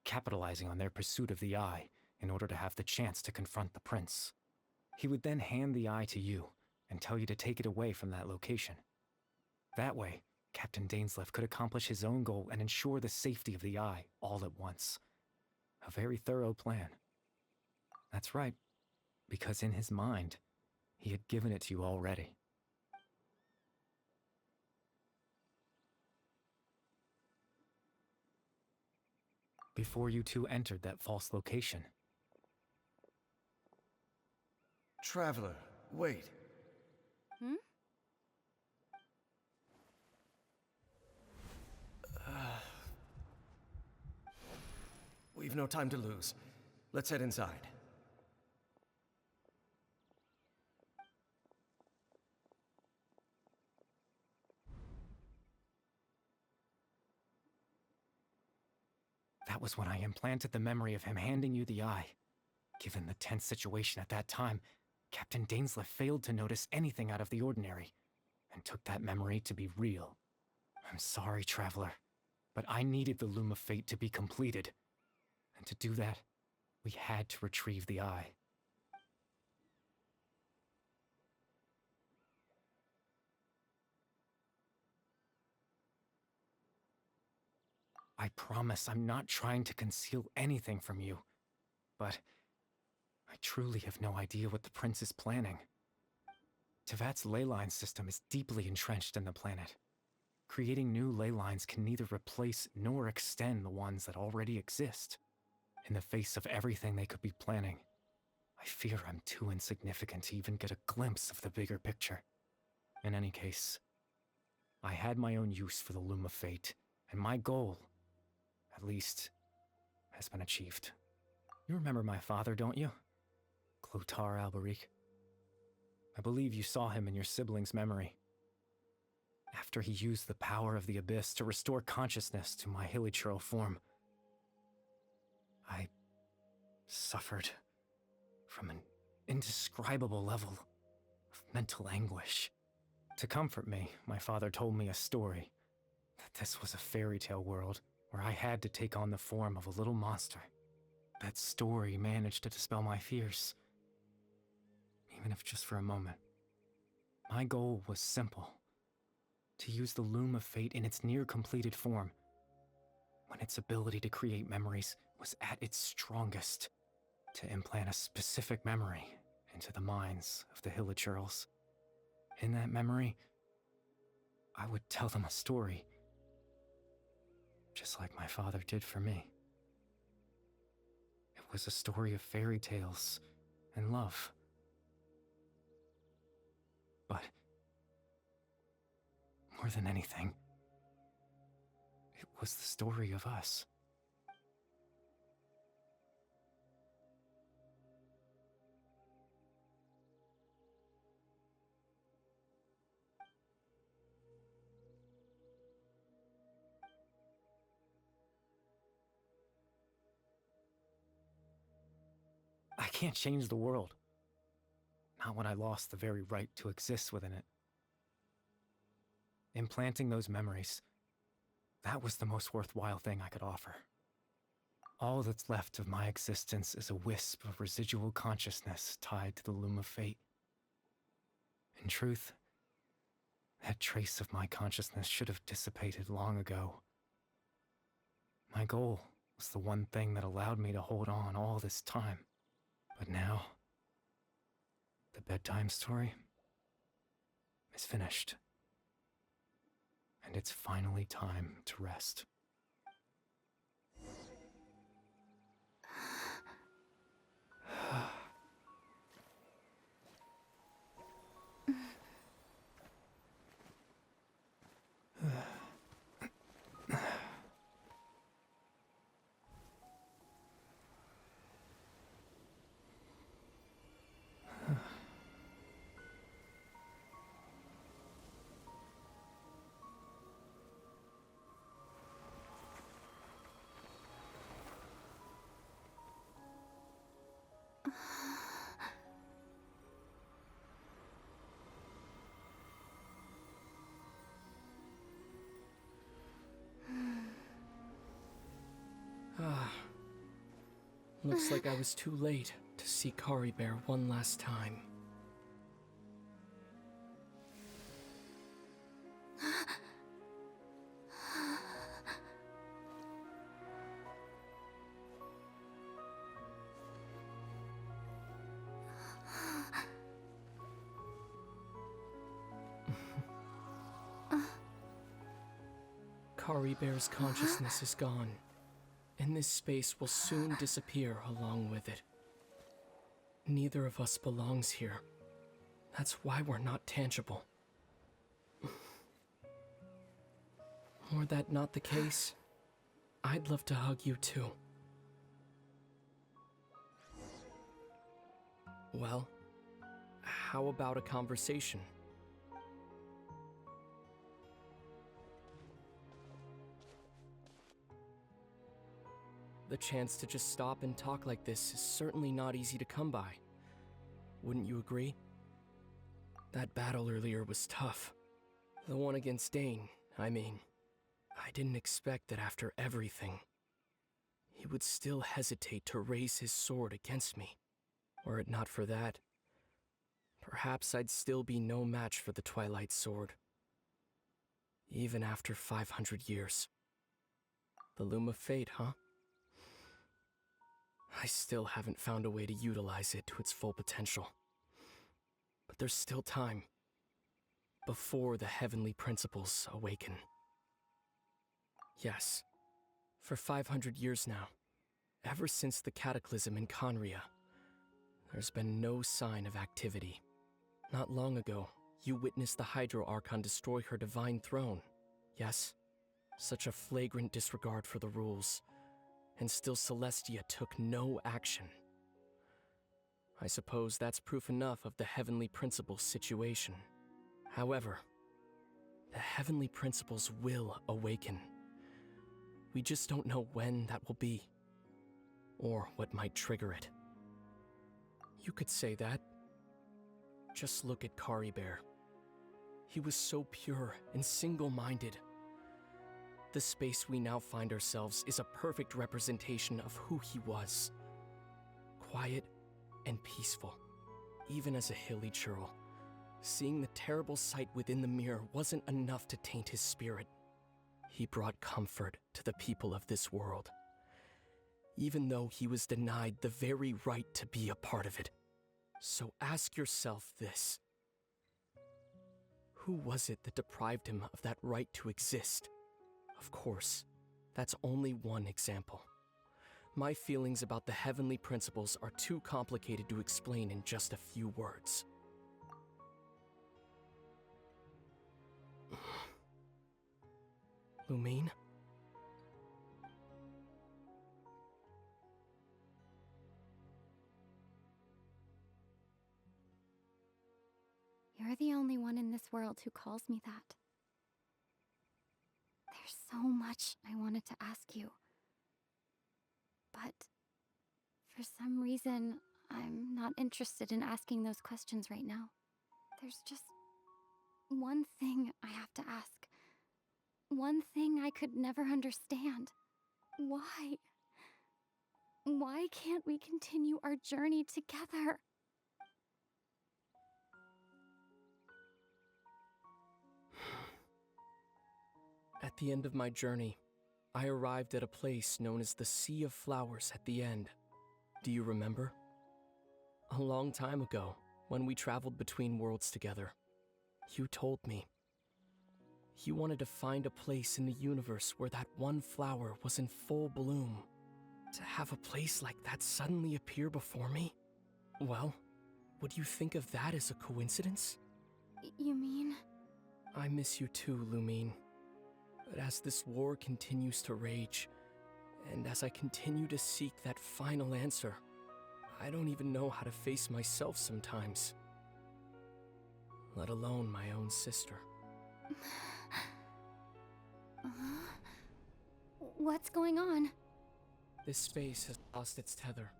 capitalizing on their pursuit of the eye in order to have the chance to confront the prince. He would then hand the eye to you and tell you to take it away from that location. That way, Captain Dainsleif could accomplish his own goal and ensure the safety of the eye all at once. A very thorough plan. That's right, because in his mind, he had given it to you already. Before you two entered that false location. Traveler, wait. We've no time to lose. Let's head inside. That was when I implanted the memory of him handing you the eye. Given the tense situation at that time, Captain Dainsleif failed to notice anything out of the ordinary, and took that memory to be real. I'm sorry, Traveler, but I needed the Loom of Fate to be completed. And to do that, we had to retrieve the eye. I promise I'm not trying to conceal anything from you, but I truly have no idea what the prince is planning. Tevat's ley line system is deeply entrenched in the planet. Creating new ley lines can neither replace nor extend the ones that already exist. In the face of everything they could be planning, I fear I'm too insignificant to even get a glimpse of the bigger picture. In any case, I had my own use for the Loom of Fate, and my goal, at least, has been achieved. You remember my father, don't you? Clotar Alberic. I believe you saw him in your sibling's memory. After he used the power of the Abyss to restore consciousness to my hilichurl form, I suffered from an indescribable level of mental anguish. To comfort me, my father told me a story, that this was a fairy tale world where I had to take on the form of a little monster that story managed to dispel my fears. Even if just for a moment. My goal was simple. To use the Loom of Fate in its near-completed form, when its ability to create memories was at its strongest, to implant a specific memory into the minds of the Hillage Earls. In that memory, I would tell them a story, just like my father did for me. It was a story of fairy tales and love. But more than anything, it was the story of us. I can't change the world. Not when I lost the very right to exist within it. Implanting those memories, that was the most worthwhile thing I could offer. All that's left of my existence is a wisp of residual consciousness tied to the Loom of Fate. In truth, that trace of my consciousness should have dissipated long ago. My goal was the one thing that allowed me to hold on all this time. But now, the bedtime story is finished. And it's finally time to rest. Looks like I was too late to see Kari Bear one last time. Kari Bear's consciousness is gone, and this space will soon disappear along with it. Neither of us belongs here. That's why we're not tangible. Were that not the case, I'd love to hug you too. Well, how about a conversation? The chance to just stop and talk like this is certainly not easy to come by. Wouldn't you agree? That battle earlier was tough. The one against Dane, I mean. I didn't expect that after everything, he would still hesitate to raise his sword against me. Were it not for that, perhaps I'd still be no match for the Twilight Sword. Even after 500 years. The Loom of Fate, huh? I still haven't found a way to utilize it to its full potential. But there's still time. Before the heavenly principles awaken. Yes, for 500 years now, ever since the cataclysm in Conria, there's been no sign of activity. Not long ago, you witnessed the Hydro Archon destroy her divine throne. Yes, such a flagrant disregard for the rules. And still Celestia took no action. I suppose that's proof enough of the Heavenly Principles situation. However, the Heavenly Principles will awaken. We just don't know when that will be, or what might trigger it. You could say that. Just look at Kari Bear. He was so pure and single-minded. The space we now find ourselves is a perfect representation of who he was, quiet and peaceful, even as a hilly churl. Seeing the terrible sight within the mirror wasn't enough to taint his spirit. He brought comfort to the people of this world, even though he was denied the very right to be a part of it. So ask yourself this. Who was it that deprived him of that right to exist? Of course, that's only one example. My feelings about the heavenly principles are too complicated to explain in just a few words. Lumine? You're the only one in this world who calls me that. There's so much I wanted to ask you. But for some reason, I'm not interested in asking those questions right now. There's just one thing I have to ask. One thing I could never understand. Why? Why can't we continue our journey together? At the end of my journey, I arrived at a place known as the Sea of Flowers at the end. Do you remember? A long time ago, when we traveled between worlds together, you told me. You wanted to find a place in the universe where that one flower was in full bloom. To have a place like that suddenly appear before me? Well, would you think of that as a coincidence? You mean? I miss you too, Lumine. But as this war continues to rage, and as I continue to seek that final answer, I don't even know how to face myself sometimes. Let alone my own sister. What's going on? This space has lost its tether.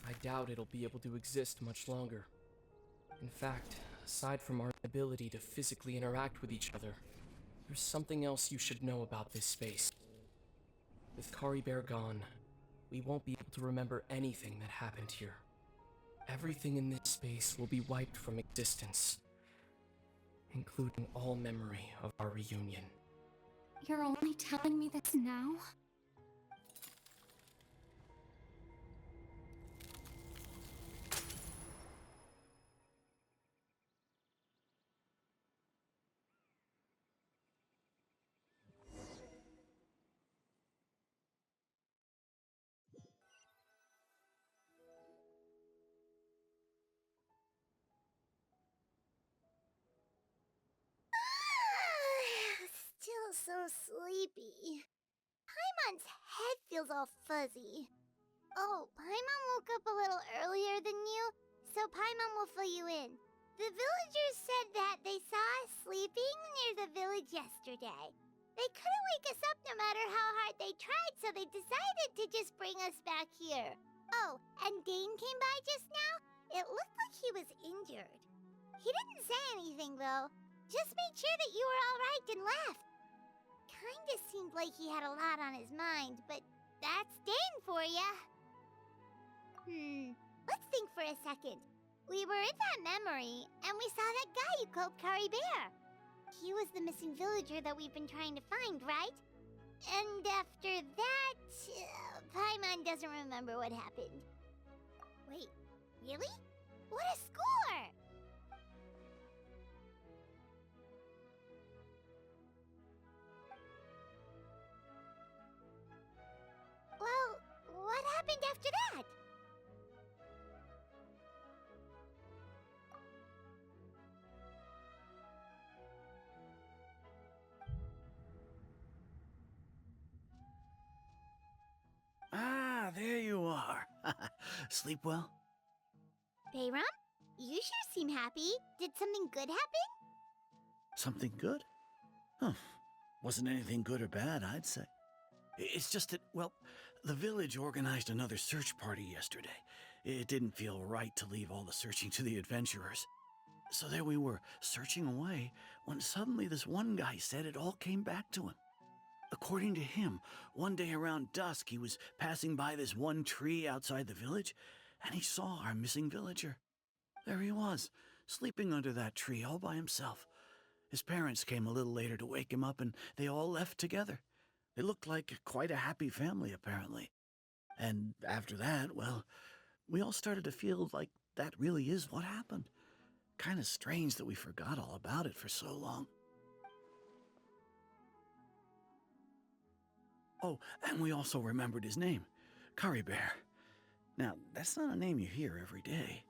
I doubt it'll be able to exist much longer. In fact, aside from our ability to physically interact with each other, there's something else you should know about this space. With Kari Bear gone, we won't be able to remember anything that happened here. Everything in this space will be wiped from existence, including all memory of our reunion. You're only telling me this now? Still so sleepy. Paimon's head feels all fuzzy. Oh, Paimon woke up a little earlier than you, so Paimon will fill you in. The villagers said that they saw us sleeping near the village yesterday. They couldn't wake us up no matter how hard they tried, so they decided to just bring us back here. Oh, and Dane came by just now. It looked like he was injured. He didn't say anything, though. Just made sure that you were all right and left. Kinda seemed like he had a lot on his mind, but that's Dane for ya. Let's think for a second. We were in that memory, and we saw that guy you called Kari Bear. He was the missing villager that we've been trying to find, right? And after that, Paimon doesn't remember what happened. Wait, really? What a score! Well, what happened after that? Ah, there you are. Sleep well? Bayram, you sure seem happy. Did something good happen? Something good? Huh. Wasn't anything good or bad, I'd say. It's just that, well, the village organized another search party yesterday. It didn't feel right to leave all the searching to the adventurers. So there we were, searching away, when suddenly this one guy said it all came back to him. according to him, one day around dusk he was passing by this one tree outside the village, and he saw our missing villager. There he was, sleeping under that tree all by himself. His parents came a little later to wake him up, and they all left together. They looked like quite a happy family, apparently. And after that, well, we all started to feel like that really is what happened. Kind of strange that we forgot all about it for so long. Oh, and we also remembered his name, Curry Bear. Now, that's not a name you hear every day.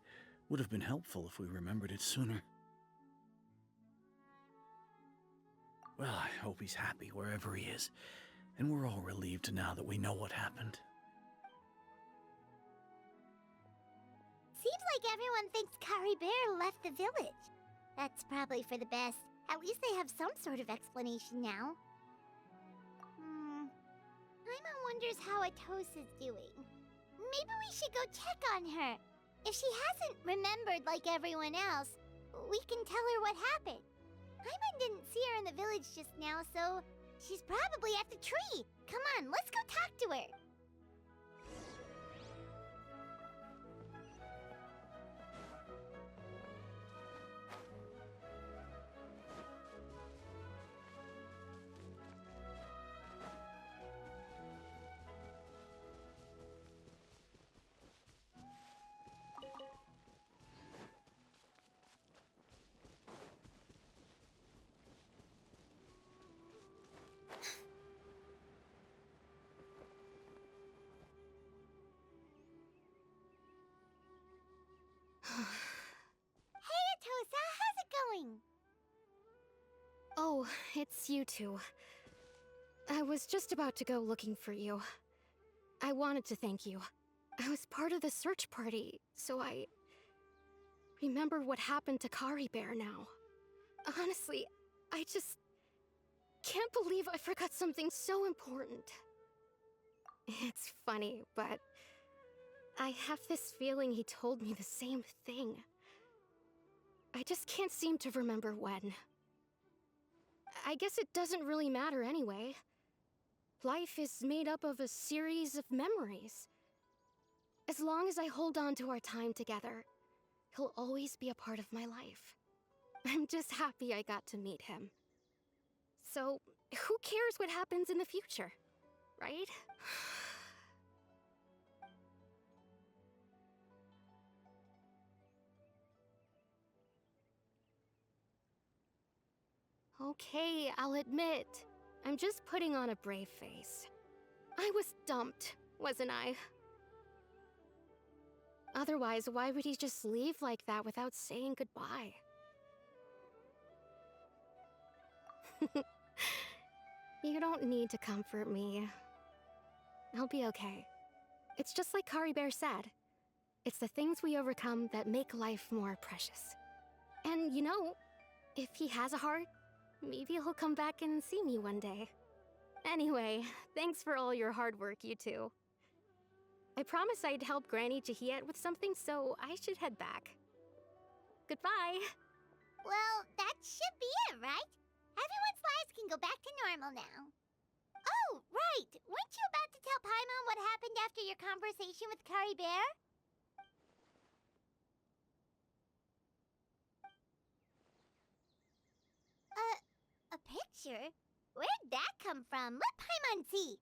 Would have been helpful if we remembered it sooner. Well, I hope he's happy wherever he is, and we're all relieved now that we know what happened. Seems like everyone thinks Curry Bear left the village. That's probably for the best. At least they have some sort of explanation now. Paimon wonders how Atosa's doing. Maybe we should go check on her. If she hasn't remembered like everyone else, we can tell her what happened. Paimon didn't see her in the village just now, so she's probably at the tree. Come on, let's go talk to her. Hey, Atosa, how's it going? Oh, it's you two. I was just about to go looking for you. I wanted to thank you. I was part of the search party, so I remember what happened to Kari Bear now. Honestly, I just can't believe I forgot something so important. It's funny, but I have this feeling he told me the same thing. I just can't seem to remember when. I guess it doesn't really matter anyway. Life is made up of a series of memories. As long as I hold on to our time together, he'll always be a part of my life. I'm just happy I got to meet him. So, who cares what happens in the future, right? Okay, I'll admit, I'm just putting on a brave face. I was dumped, wasn't I? Otherwise, why would he just leave like that without saying goodbye? You don't need to comfort me. I'll be okay. It's just like Kari Bear said. It's the things we overcome that make life more precious. And you know, if he has a heart, maybe he'll come back and see me one day. Anyway, thanks for all your hard work, you two. I promised I'd help Granny Jahiet with something, so I should head back. Goodbye! Well, that should be it, right? Everyone's lives can go back to normal now. Oh, right! Weren't you about to tell Paimon what happened after your conversation with Curry Bear? A picture? Where'd that come from? Let Paimon see.